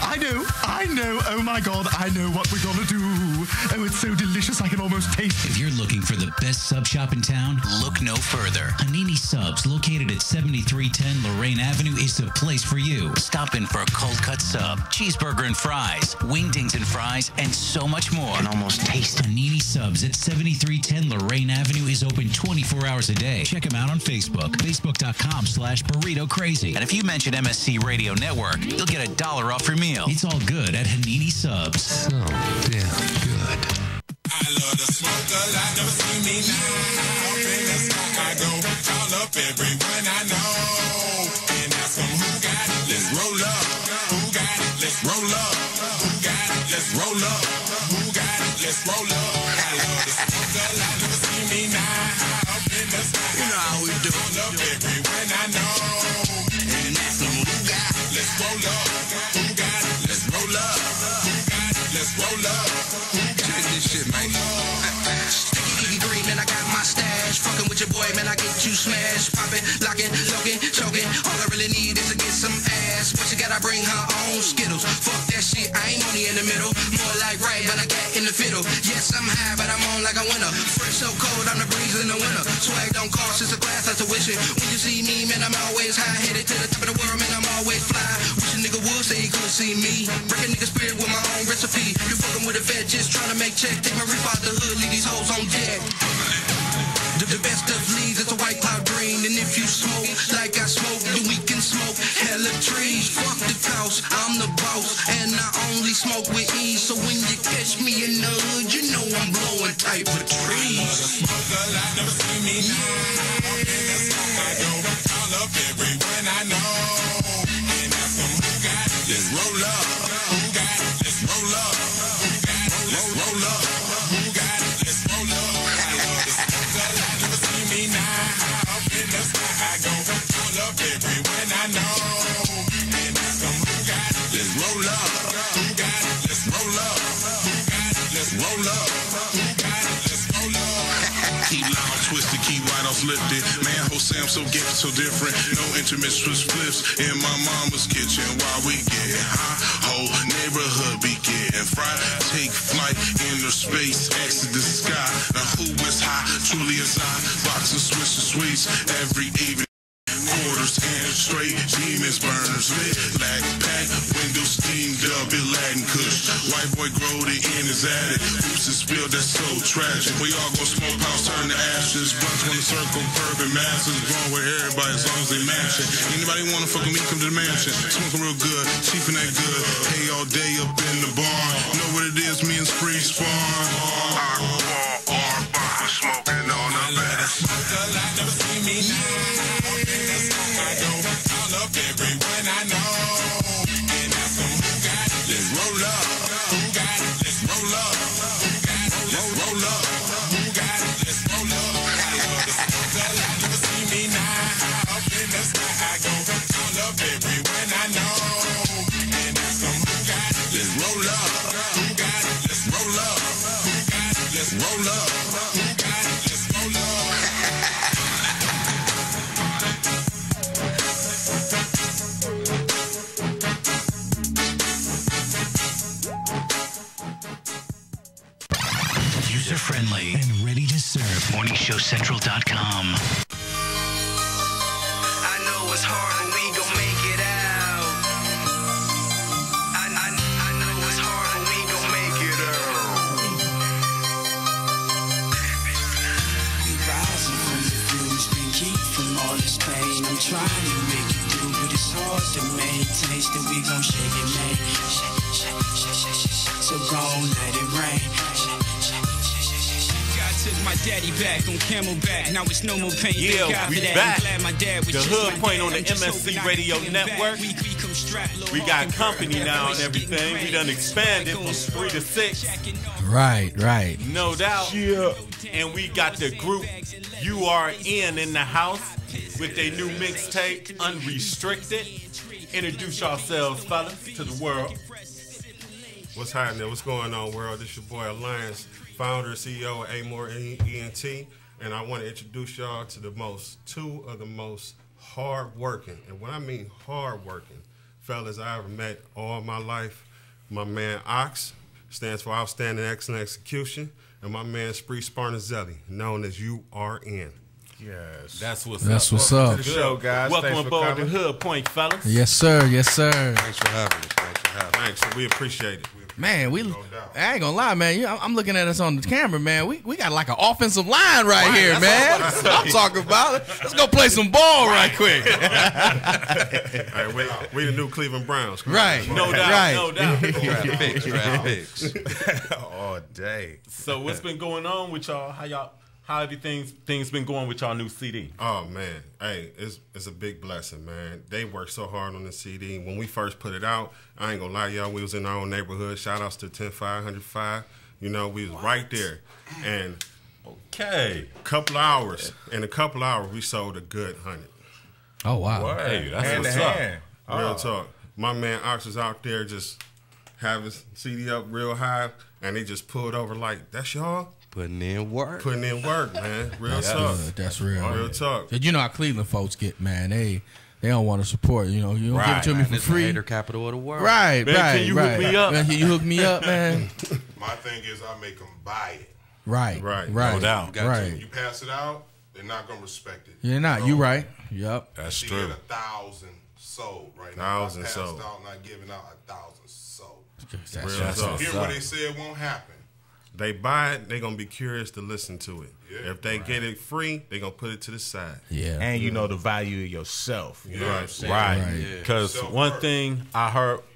I know. Oh my God, I know what we're gonna do. Oh, it's so delicious, I can almost taste it. If you're looking for the best sub shop in town, look no further. Hanini Subs, located at 7310 Lorraine Avenue, is the place for you. Stop in for a cold cut sub, cheeseburger and fries, wingdings and fries, and so much more. And almost taste it. Hanini Subs at 7310 Lorraine Avenue is open 24 hours a day. Check them out on Facebook, facebook.com/burrito crazy. And if you mention MSC Radio Network, you'll get $1 off your meal. It's all good at Hanini Subs. So damn good. I love to smoke a lot, never see me now. Up in the sky I go, call up everyone I know. And ask them who got it, let's roll up. Who got it, let's roll up. Who got it, let's roll up. Who got it, let's roll up. I love to smoke a lot, never see me now. Up in the sky you know how we do. Call up everyone I know. And ask them who got it, let's roll up. Who got it, let's roll up. Who got it, let's roll up. Check this shit, man. Sticky green, and I got my stash. Fucking with your boy, man, I get you smashed. Popping, locking, locking, choking. All I really need is to get some ass. But she gotta bring her own Skittles. Fuck that shit, I ain't only in the middle. More like right, but I got in the fiddle. Yes, I'm high, but I'm on like a winner. Fresh so cold, I'm the breeze in the winter. Swag don't cost, it's a glass, that's a tuition. When you see me, man, I'm always high. Headed to the top of the world, man, I'm always fly. Wish a nigga would say he could see me. Break a nigga spirit with my own recipe. You fucking with a vet, just trying to make check. Take my rip out the hood, leave these hoes on deck. The best of leaves, it's a white cloud green. And if you smoke like I smoke, then we can smoke hella trees. Fuck the cost, I'm the boss. And I only smoke with ease. So when you catch me in the hood, you know I'm blowing type of trees. Smoke a lot, never see me now. Up in the sky I go, call up everyone I know. And ask them who got it, let's roll up. Who got it, let's roll up. Who got it, let's roll up. Who got it, let's roll up. I love to smoke a lot, never see me now. Up in the sky I go, call up everyone I know. And ask them who got it, let's roll up. Who got it, let's roll up. Who got it, let's roll up. Who got it, let's roll up. Keep loud, twisted, keep right off lifted. Man, whole Sam so gifted, so different. No intermission spliffs in my mama's kitchen while we get high. Whole neighborhood be getting fried. Take flight, inner space, exit the sky. Now who is high? Truly is I. Boxing, switching sweets every evening. Quarters and straight, demons, burners lit, lag pack, windows steamed up, it Latin kush. White boy grow the in his attic, oops and spilled, that's so tragic. We all go smoke house, turn to ashes, blunts wanna circle, perfect masses, growing with everybody as long as they match it. Anybody wanna fuck with me, come to the mansion, smoking real good, cheaping that good, hey all day up in the barn, know what it is, me and Spree spawn. Smoking on the best. Smoke a lot, never see me now. Up in the sky I go, call up everyone I know. And ask them who got it, let's roll up. Who got it, let's roll up. Who roll up. Who got it? Let's roll User friendly and ready to serve. MorningShowCentral.com. I know it's hard, but we gon' make it out. I know it's hard, but we gon' make it out. We rising from the blues, been keep from all this pain. I'm trying to make it through, but it's hard to maintain. Still we gon' shake it, man. So gon' let it rain. Took my daddy back on Camelback. Now it's no more pain. Yeah, we back. The Hood Point on the MSC Radio Network. We got company now and everything. We done expanded from 3 to 6. Right. No doubt. Yeah. And we got the group U.R.N. in the house with their new mixtape, Unrestricted. Introduce yourselves, fellas, to the world. What's happening? What's going on, world? This your boy Alliance, founder, CEO of A-More ENT, and I want to introduce y'all to two of the most hard-working, and when I mean hard-working, fellas I ever met all my life. My man Ox, stands for Outstanding Excellent Execution, and my man Spree Sparnazelli, known as U.R.N. Yes. That's what's That's up. what's Welcome up. to the show, guys. Welcome Thanks for aboard the coming. Hood Point, fellas. Yes, sir. Thanks for having us. Thanks. We appreciate it. Man, I ain't gonna lie, man. I'm looking at us on the camera, man. We got like an offensive line right here, man. I'm talking about it. Let's go play some ball right quick. Hey, we the new Cleveland Browns. Right. No doubt. Right. No doubt. Draft picks. All day. So what's been going on with y'all? How things been going with y'all new CD? Oh man, hey, it's a big blessing, man. They worked so hard on the CD. When we first put it out, I ain't gonna lie, y'all, we was in our own neighborhood. Shout outs to 10505. You know, we was right there. And okay, in a couple hours, we sold a good 100. Oh wow. What? Hey, that's Hand what's to up. hand. Real talk. My man Ox was out there just have his CD up real high, and they just pulled over like, that's y'all? Putting in work, man. Real talk. That's real. Real talk. You know how Cleveland folks get, man. They don't want to support. You know, you don't give it to me for It's free. the hater capital of the world. Right, Man, right. can you hook me up? Man, can you hook me up, man? My thing is I make them buy it. Right. No doubt. Right. You pass it out, they're not going to respect it. You're not. You right. Yep. That's See, true. 1,000 sold right now. 1,000 I passed sold. out, not giving out 1,000 sold. That's So what's hear what up. they said won't happen. They buy it, they're going to be curious to listen to it. Yeah, if they get it free, they're going to put it to the side. Yeah. And you know the value of yourself. You know what I'm saying? Right. Because Self-worth.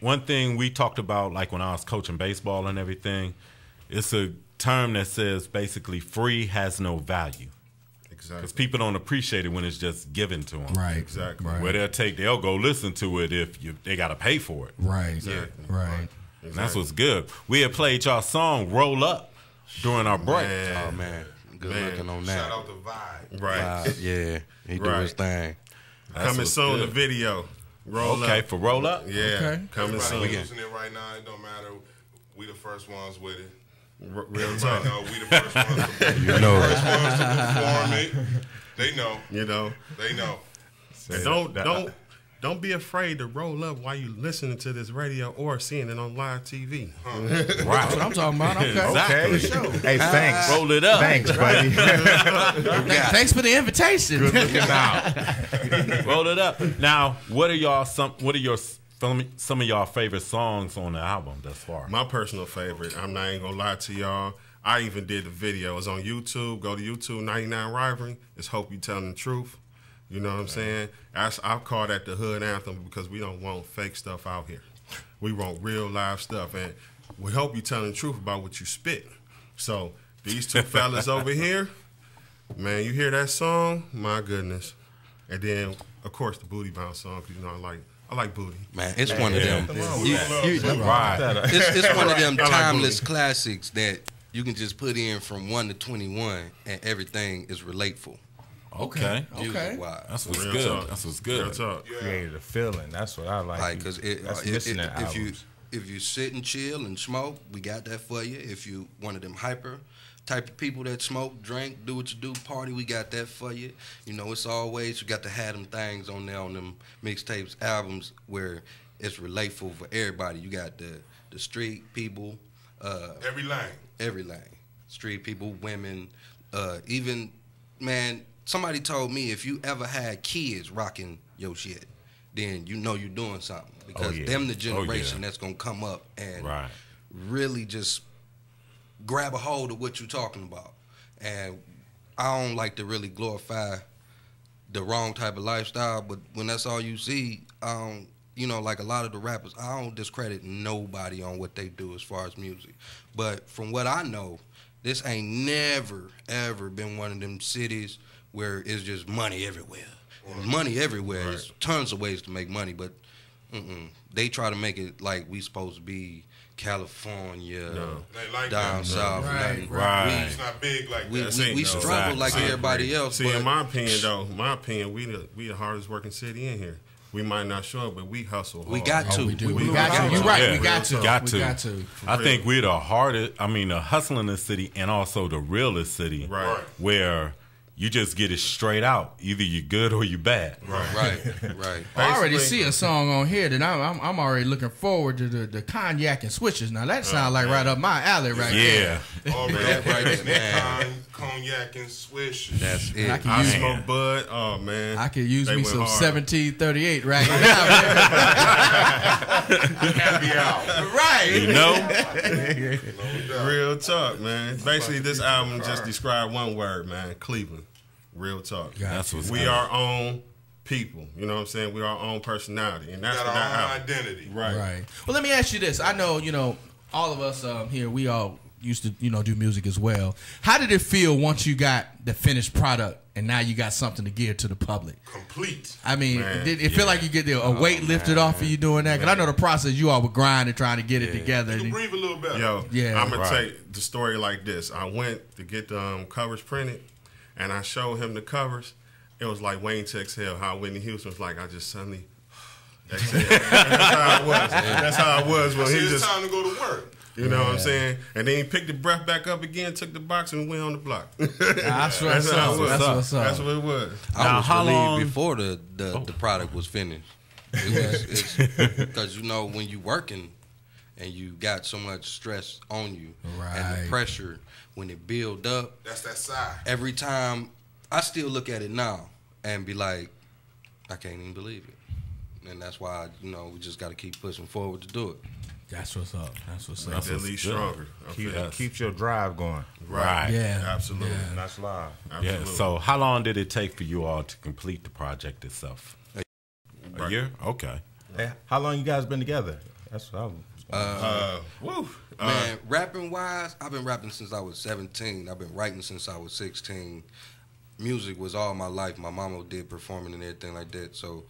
one thing we talked about, like when I was coaching baseball and everything, it's a term that says basically free has no value. Exactly. Because people don't appreciate it when it's just given to them. Right. Exactly. Right. Where they'll go listen to it if they got to pay for it. Right. Exactly. Right. And that's what's good. We had played y'all song "Roll Up" during our break. Man. Oh man, good looking on that. Shout out to Vibe. Right. Yeah, he do Right. his thing. Coming what's soon, good. the video. Roll Okay, up. for Roll Up? Yeah. Okay. Coming Everybody soon. using it right now. It don't matter. We the first ones with it. Real Everybody talk. know we the first ones to You know it. first ones to perform it. They know. You know. They know. And don't be afraid to roll up while you listening to this radio or seeing it on live TV. That's what I'm talking about. Okay. Exactly. Hey, thanks. Roll it up. Thanks, buddy. Thanks for the invitation. Good looking out. Roll it up. Now, what are some of y'all favorite songs on the album thus far? My personal favorite, I'm not even gonna lie to y'all. I even did the video. It's on YouTube. Go to YouTube, 99 Rivalry. It's Hope You Telling the Truth. You know what I'm saying? I call that the hood anthem because we don't want fake stuff out here. We want real live stuff. And we hope you telling the truth about what you spit. So these two fellas over here, man, you hear that song? My goodness. And then, of course, the Booty Bounce song because, you know, I like booty. Man, it's one of them. Right. It's one of them I like timeless booty. classics that you can just put in from 1 to 21 and everything is relatable. Okay. Music-wise. That's what's Real good. talk. That's what's Real good. talk. Created a feeling. That's what I like. Like, cause That's missing in if you albums. if you sit and chill and smoke, we got that for you. If you one of them hyper type of people that smoke, drink, do what you do, party, we got that for you. You know, it's always, you got to have them things on there on them mixtapes, albums where it's relatable for everybody. You got the street people. Every lane. Every lane. Street people, women, even, man, somebody told me if you ever had kids rocking your shit, then you know you're doing something. Because them the generation that's going to come up and really just grab a hold of what you're talking about. And I don't like to really glorify the wrong type of lifestyle, but when that's all you see, you know, like a lot of the rappers, I don't discredit nobody on what they do as far as music. But from what I know, this ain't never, ever been one of them cities where it's just money everywhere. Money everywhere. There's tons of ways to make money, but they try to make it like we supposed to be California, down south. It's not big like that. We struggle like everybody else. See, in my opinion, we the hardest working city in here. We might not show it, but we hustle hard. We got to. We got to. You're right. We got to. Got to. We got to. I think we're the hardest. I mean, the hustlingest city and also the realest city. Right. Where you just get it straight out. Either you're good or you're bad. Right. I already see a song on here that I'm already looking forward to the cognac and switches. Now that sounds like right up my alley there. Oh man, cognac and swishes. That's it. I smoke bud. Oh man, I could use me some 1738 right now. Happy hour. Right. You know? Real talk, man. Basically, this album just described one word, man. Cleveland. Real talk. That's what's we our own people. You know what I'm saying? We our own personality, and that's got what our that own identity. Right. Well, let me ask you this. I know, all of us here, we all used to, do music as well. How did it feel once you got the finished product and now you got something to give to the public? Complete. I mean, did it feel like you get a weight lifted off of you doing that? Because I know the process, you all were grinding, trying to get it together. You can breathe a little better. Yo, I'm going to take the story like this. I went to get the covers printed, and I showed him the covers. It was like Wayne to Exhale, how Whitney Houston was like, I just suddenly exhale. That's how I was. That's how I was when it's time to go to work. You know what I'm saying? And then he picked the breath back up again, took the box, and went on the block. That's what's up. That's what it was. I was relieved before the product was finished. It's because, when you working and you got so much stress on you and the pressure, when it build up. That's that side. Every time, I still look at it now and be like, I can't even believe it. And that's why, we just got to keep pushing forward to do it. That's what's up. That's what's up. That's at least stronger. Keeps your drive going. Right. Yeah. Absolutely. Yeah. That's live. Yeah. So how long did it take for you all to complete the project itself? A year? Okay. Hey, how long you guys been together? That's what I was man, rapping wise, I've been rapping since I was 17. I've been writing since I was 16. Music was all my life. My mama did performing and everything like that. So,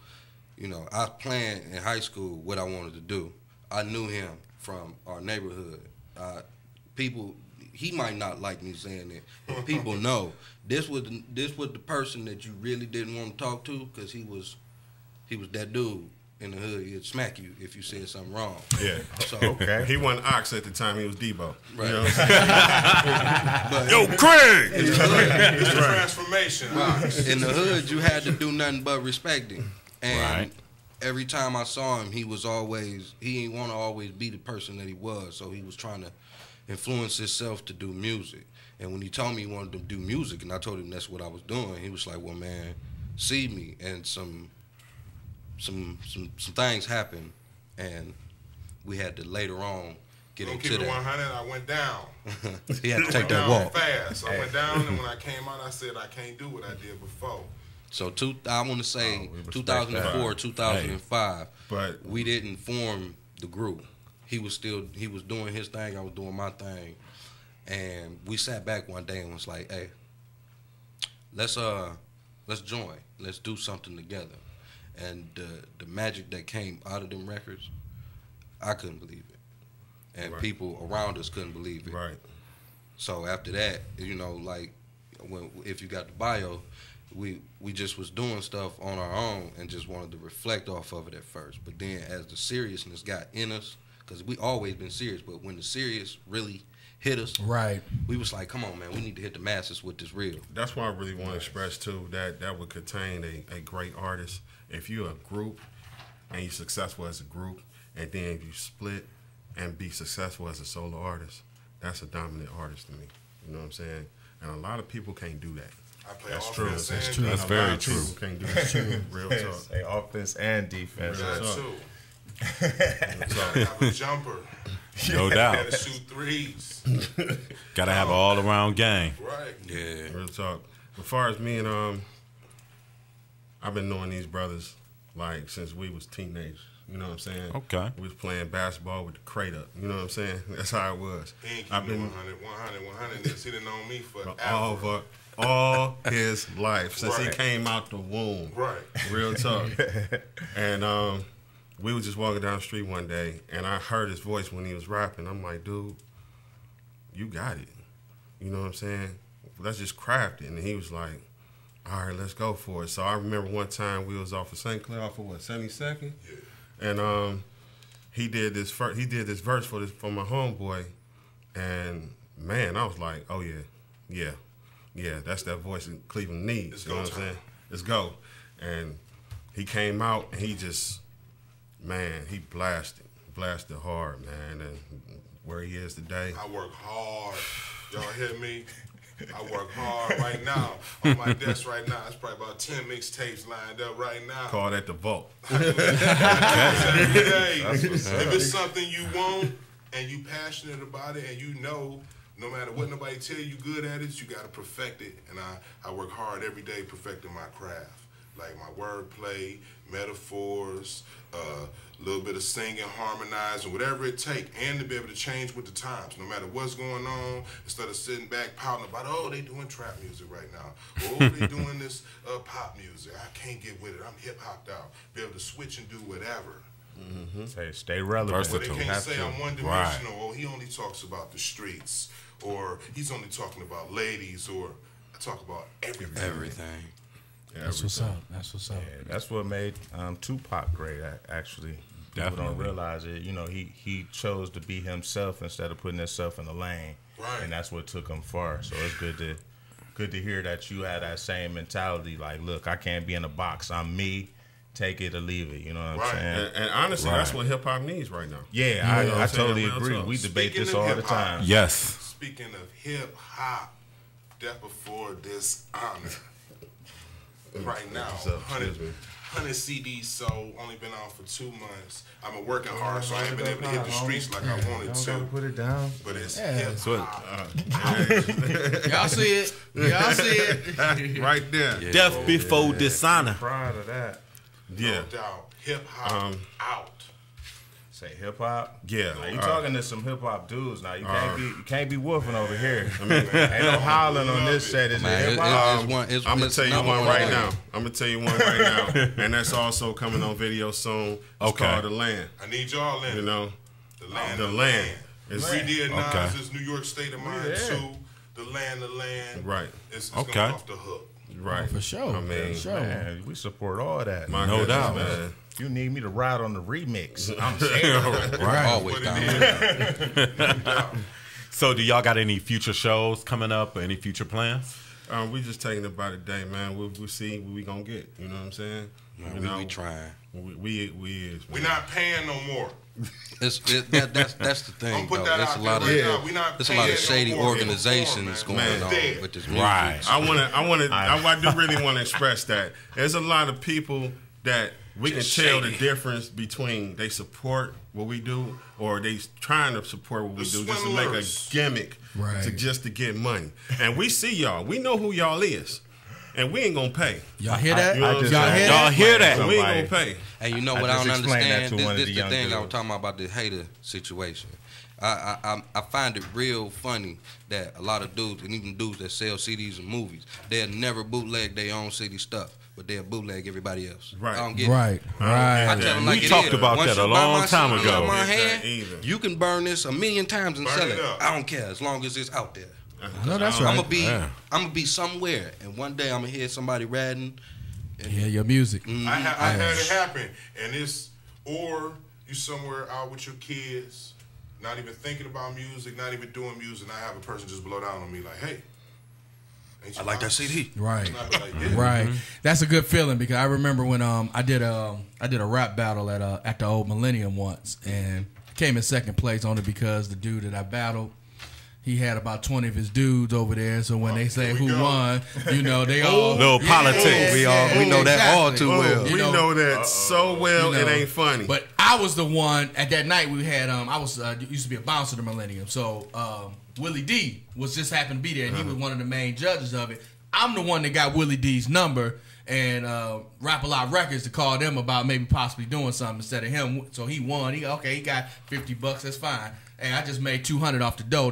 I planned in high school what I wanted to do. I knew him from our neighborhood. He might not like me saying it, but people know this was the person that you really didn't want to talk to, because he was that dude in the hood. He'd smack you if you said something wrong. Yeah. So he wasn't Ox at the time. He was Debo. Right. You know what I'm saying? Yo, Craig. It's a transformation. In the hood, you had to do nothing but respect him. And right. every time I saw him, he didn't want to always be the person that he was. So he was trying to influence himself to do music. And when he told me he wanted to do music, and I told him that's what I was doing, he was like, well, man, see me. And some things happened, and we had to later on get into that. 100, I went down. He had to take that walk. Fast. I went down, and when I came out, I said, I can't do what I did before. So I want to say 2004, 2005, but we didn't form the group. He was doing his thing, I was doing my thing, and we sat back one day and was like, hey, let's join, let's do something together. And the magic that came out of them records, I couldn't believe it, and people around us couldn't believe it. Right. So after that, if you got the bio, we just was doing stuff on our own and just wanted to reflect off of it at first. But then as the seriousness got in us, because we always been serious, but when the serious really hit us. Right. We was like, come on, man, we need to hit the masses with this real. That's why I really want to express too that would contain a great artist. If you're a group and you're successful as a group, and then you split and be successful as a solo artist, that's a dominant artist to me. You know what I'm saying? And a lot of people can't do that. That's true. That's true. That's very true. People can't do that. Real talk. Say offense and defense. Real talk. Gotta have a jumper. No doubt. Gotta shoot threes. Gotta have an all-around game. Right. Yeah. Real talk. As far as me and I've been knowing these brothers like since we was teenagers. You know what I'm saying? Okay. We was playing basketball with the crate up. You know what I'm saying? That's how it was. I've been 100. This he done known me for all his life since he Right. came out the womb. Right. Real talk. And we was just walking down the street one day, and I heard his voice when he was rapping. I'm like, dude, you got it. You know what I'm saying? Let's just craft it. And he was like, all right, let's go for it. So I remember one time we was off of St. Clair, off of what, 72nd? Yeah. And he did this verse for my homeboy, and man, I was like, oh yeah, that's that voice that Cleveland needs. It's you know go what I'm time. saying? Let's go. And he came out and he just, man, he blasted hard, man, and where he is today. I work hard. Y'all hear me? I work hard right now. On my desk right now, it's probably about 10 mixtapes lined up right now. Call that the vault. Every day. If it's something you want and you passionate about it and you know no matter what nobody tell you good at it, you got to perfect it. And I work hard every day perfecting my craft. Like my wordplay, metaphors, a little bit of singing, harmonizing, whatever it takes, and to be able to change with the times, no matter what's going on, instead of sitting back pouting about, oh, they doing trap music right now, or oh, they doing this pop music. I can't get with it. I'm hip-hopped out. Be able to switch and do whatever. Mm-hmm. Stay relevant. But they can't say I'm one-dimensional, or he only talks about the streets, or he's only talking about ladies, or I talk about everything. That's what's up. That's what's up. Yeah, that's what made Tupac great. Actually, people don't realize it. You know, he chose to be himself instead of putting himself in a lane, right? And that's what took him far. So it's good to hear that you had that same mentality. Like, look, I can't be in a box. I'm me. Take it or leave it. You know what I'm saying? And honestly, that's what hip hop needs right now. Yeah, you know I totally agree. We debate this all the time. Yes. Speaking of hip hop, Death Before Dishonor. Right now, 100 CDs sold, only been out for 2 months. I've been working hard, so I ain't been able to hit the streets like I wanted to. Put it down. But it's hip hop. Y'all see it. Y'all see it. Right there. Yeah. Death Before Dishonor. Proud of that. No doubt. Hip hop out. Say hip hop. Yeah, like, you talking to some hip hop dudes now. You can't be woofing over here. I mean, ain't no howling on this set. Is it hip hop? I'm gonna tell you one right now. I'm gonna tell you one right now, and that's also coming on video soon. It's called The Land. I need y'all in. You know, The Land. The Land. We did Nas's New York State of Mind too. The Land. Right. It's going off the hook. Right. For sure. I mean, man, we support all that. No doubt, man. If you need me to ride on the remix, I'm saying right. Always down. So, do y'all got any future shows coming up or any future plans? We just taking it by the day, man. We'll see what we gonna get. You know what I'm saying? Man, we trying. We is. We not paying no more. That's the thing, though. There's a lot of shady organizations going on with this music. Right. I do really want to express that. There's a lot of people that we can tell the difference between they support what we do or they trying to support what we do just to make a gimmick just to get money. And we see y'all. We know who y'all is. And we ain't gonna pay. Y'all hear that? Y'all hear that? We ain't gonna pay. And you know what I don't understand? This the thing I was talking about the hater situation. I find it real funny that a lot of dudes, and even dudes that sell CDs and movies, they'll never bootleg their own CD stuff, but they'll bootleg everybody else. Right. I don't get it. Right. I tell them like we talked about Once that a you buy long my time CD ago. in my hand, you can burn this 1,000,000 times and sell it. I don't care as long as it's out there. No, that's right. I'm gonna be somewhere, and one day I'm gonna hear somebody ratting. And hear your music. I had it happen, and it's or you somewhere out with your kids. not even thinking about music, not even doing music, and I have a person just blow down on me like, hey, I like that CD. Right. Like, yeah. Right. That's a good feeling because I remember when I did a rap battle at the old Millennium once, and came in second place only because the dude that I battled, he had about 20 of his dudes over there. So when they say who won, you know, they all little politics. We know that all too well. We know that so well. You know, it ain't funny. But I was the one at that night. We had I was used to be a bouncer at the Millennium. So Willie D was just happened to be there, and he was one of the main judges of it. I'm the one that got Willie D's number and Rap A Lot Records to call them about maybe possibly doing something instead of him. So he won. He got $50. That's fine. And I just made $200 off the dough,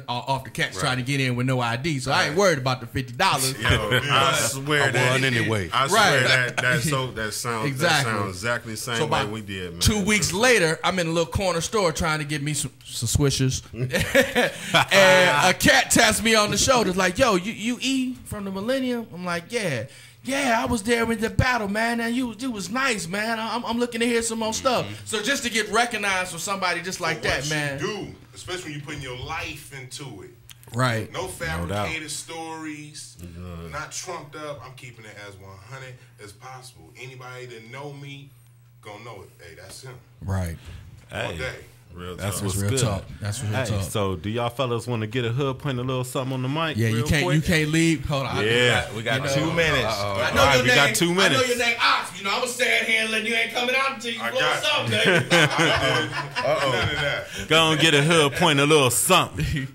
off the cats trying to get in with no ID. So I ain't worried about the $50. I swear that won anyway. I swear that sounds exactly the same way we did, man. 2 weeks later, I'm in a little corner store trying to get me some swishers, and a cat taps me on the shoulder like, "Yo, you E from the Millennium?" I'm like, "Yeah." Yeah, I was there in the battle, man, and you was nice, man. I'm looking to hear some more stuff. So just to get recognized from somebody just like that, man. You do, especially when you putting your life into it. Right. No fabricated stories, not trumped up. I'm keeping it as 100 as possible. Anybody that know me, gonna know it. Hey, that's him. Right. All day. Real That's talk. what's real good. talk. That's real talk. So do y'all fellas want to get a hood, point a little something on the mic? Yeah, you can't leave. Hold on. Yeah, we got 2 minutes. I know your we name. got 2 minutes. I know your name, Ox. You know, I'm gonna stand here and let you ain't coming out until you blow something, baby. None of that. Go and get a hood, point a little something.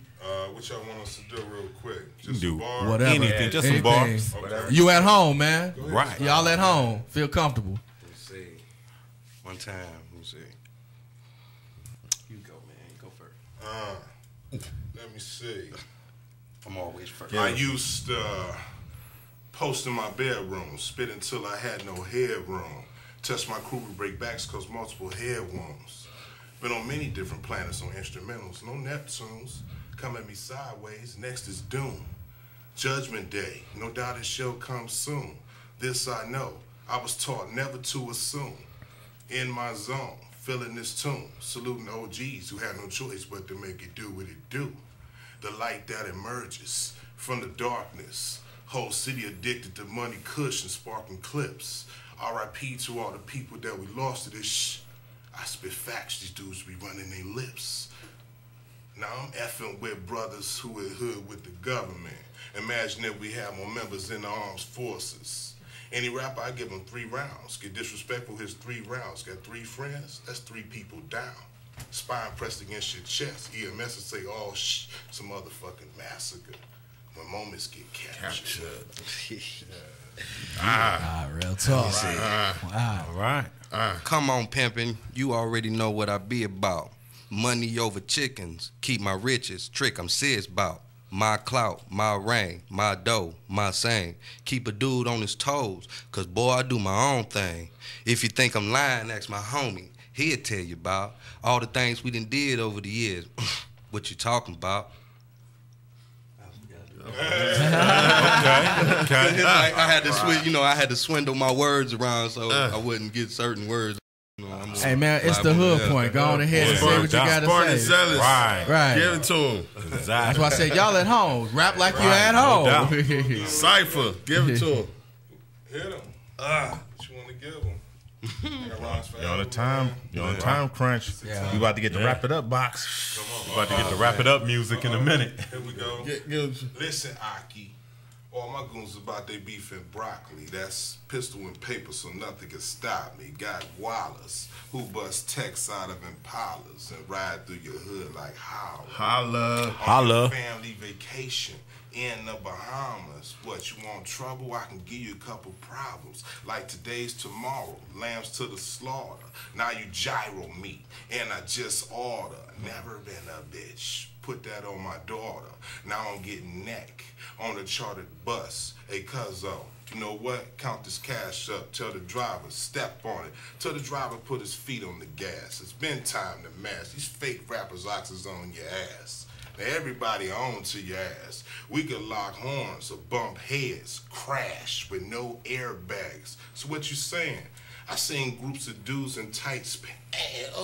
What y'all want us to do real quick? Just Do some bars? Whatever. anything, just some Anything. bars. Okay. You at home, man. Right. Y'all at home. Feel comfortable. Let's see. One time. Let's see. You go, man. You go first. Let me see. I'm always first. I used to post in my bedroom, spit until I had no headroom. Touch my crew with break backs cause multiple head wounds. Been on many different planets on instrumentals, no Neptunes. Come at me sideways, next is doom. Judgment Day, no doubt it shall come soon. This I know, I was taught never to assume. In my zone, feeling this tune, saluting OGs who had no choice but to make it do what it do. The light that emerges from the darkness, whole city addicted to money, kush, and sparking clips. R.I.P. to all the people that we lost to this shh. I spit facts, these dudes be running their lips. Now I'm effing with brothers who are hood with the government. Imagine if we had more members in the armed forces. Any rapper, I give him 3 rounds. Get disrespectful, his 3 rounds. Got 3 friends, that's 3 people down. Spine pressed against your chest. EMS will say, oh, shh, some motherfucking massacre. When moments get captured. Real talk. Wow. All right. Come on, pimpin'. You already know what I be about. Money over chickens. Keep my riches. Trick I'm serious about. My clout, my reign, my dough, my saying. Keep a dude on his toes, cause boy, I do my own thing. If you think I'm lying, ask my homie. He'll tell you about all the things we done did over the years. What you talking about? Okay. I had to I had to swindle my words around so I wouldn't get certain words. Hey man, it's the hood point. Go on ahead and say what you gotta say. Zealous. Right. Give it to him. Exactly. That's why I said y'all at home. Rap like you at home. Cypher. Give it to him. Hit him. What you want to give him? You're on a time crunch. Yeah. We about to get the wrap it up box. Come on. We're about to get the wrap it up music in a minute. Here we go. Listen, Aki. All my goons about they beef and broccoli. That's pistol and paper, so nothing can stop me. Got Wallace, who bust texts out of Impalas and ride through your hood like holla. Holla. Family vacation in the Bahamas. What, you want trouble? I can give you a couple problems. Like today's tomorrow, lambs to the slaughter. Now you gyro meat, and I just order. Never been a bitch. Put that on my daughter. Now I'm getting neck on the chartered bus. Hey, cuzzo, you know what? Count this cash up. Tell the driver, step on it. Tell the driver, put his feet on the gas. It's been time to mash. These fake rappers' oxes on your ass. Now everybody on to your ass. We could lock horns or bump heads, crash with no airbags. So what you saying? I seen groups of dudes in tight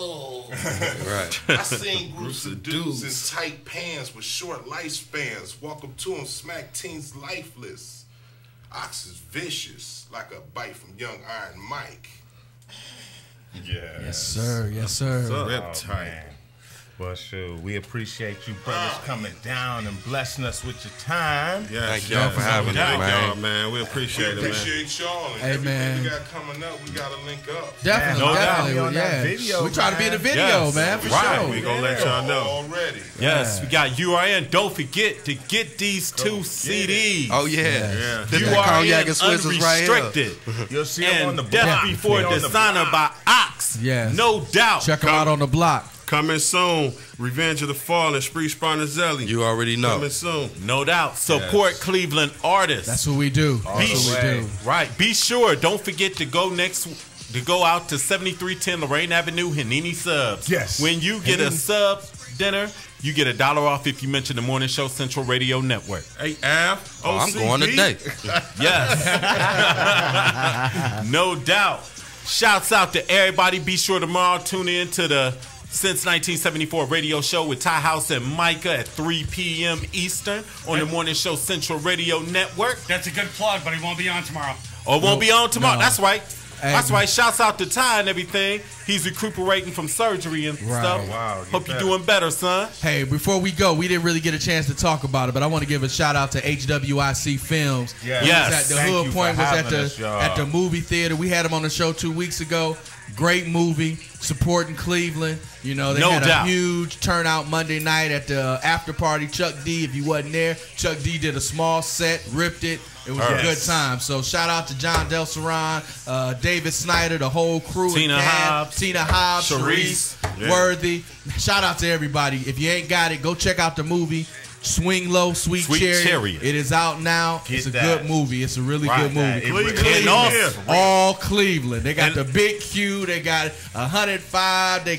Right. I seen groups of dudes in tight pants with short lifespans. Walk up to them, smack teens lifeless. Ox is vicious, like a bite from young Iron Mike. Yeah. Yes, sir. Yes, sir. Rip tight. Well, sure. We appreciate you brothers coming down and blessing us with your time. Yeah, thank y'all for having us, Thank man. y'all, man. We appreciate it, man. Appreciate y'all. And Hey, everything man. we got coming up, we got to link up. Definitely, No doubt. definitely. On that video, we try to be in the video, Yes. man, for Right. sure. We gonna let y'all know. Already. Yes, we got U.R.N. Don't forget to get these two CDs. Oh yeah. Yeah. This that cognac and Swizzles right here. Unrestricted. You'll see them on And the Death block. Before On the Dishonor by Ox. Yes. No doubt. Check them out on the block. Coming soon. Revenge of the Fallen, Spree Sparnazelli. You already know. Coming soon. No doubt. Support Cleveland artists. That's what we do. Be That's what we do. Right. Be sure. Don't forget to go out to 7310 Lorraine Avenue, Hanini Subs. Yes. When you get a sub dinner, you get $1 off if you mention the Morning Show Central Radio Network. Hey, Av. Oh, I'm going today. Yes. No doubt. Shouts out to everybody. Be sure tomorrow tune in to the Since 1974 radio show with Ty House and Micah at 3 p.m. Eastern on the Morning Show Central Radio Network. That's a good plug, but he won't be on tomorrow. Or won't be on tomorrow. No. That's right. Hey, That's right. Shouts out to Ty and everything. He's recuperating from surgery and stuff. Wow, Hope you're doing better, son. Hey, before we go, we didn't really get a chance to talk about it, but I want to give a shout out to HWIC Films. Yes. He was Yes. at the Thank Hood you Point for was at having us, y'all. the movie theater. We had him on the show 2 weeks ago. Great movie, supporting Cleveland. You know, they No had doubt. a huge turnout Monday night at the after party. Chuck D, if you wasn't there, Chuck D did a small set, ripped it. It was a Yes. good time. So shout out to John Del Saran, David Snyder, the whole crew. Tina and cast, Hobbs. Tina Hobbs, Sharice. Sharice, Worthy. Shout out to everybody. If you ain't got it, go check out the movie. Swing Low, Sweet Chariot. It is out now. Get it's a that. good movie. It's a really good movie. And also, All Cleveland. They got And- the Big Q. They got 105. They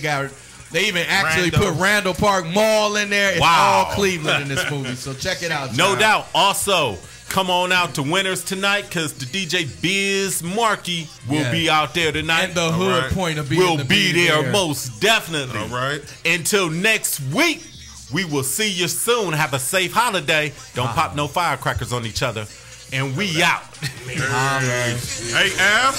even actually Randall. put Randall Park Mall in there. It's Wow. all Cleveland in this movie. So check it out. no John. doubt. Also, come on out to Winners tonight because the DJ Biz Markey will Yeah. be out there tonight. And the Hood right. Point of will being be there most definitely. All right. Until next week, we will see you soon. Have a safe holiday. Don't pop no firecrackers on each other. And we out. Hey, Av.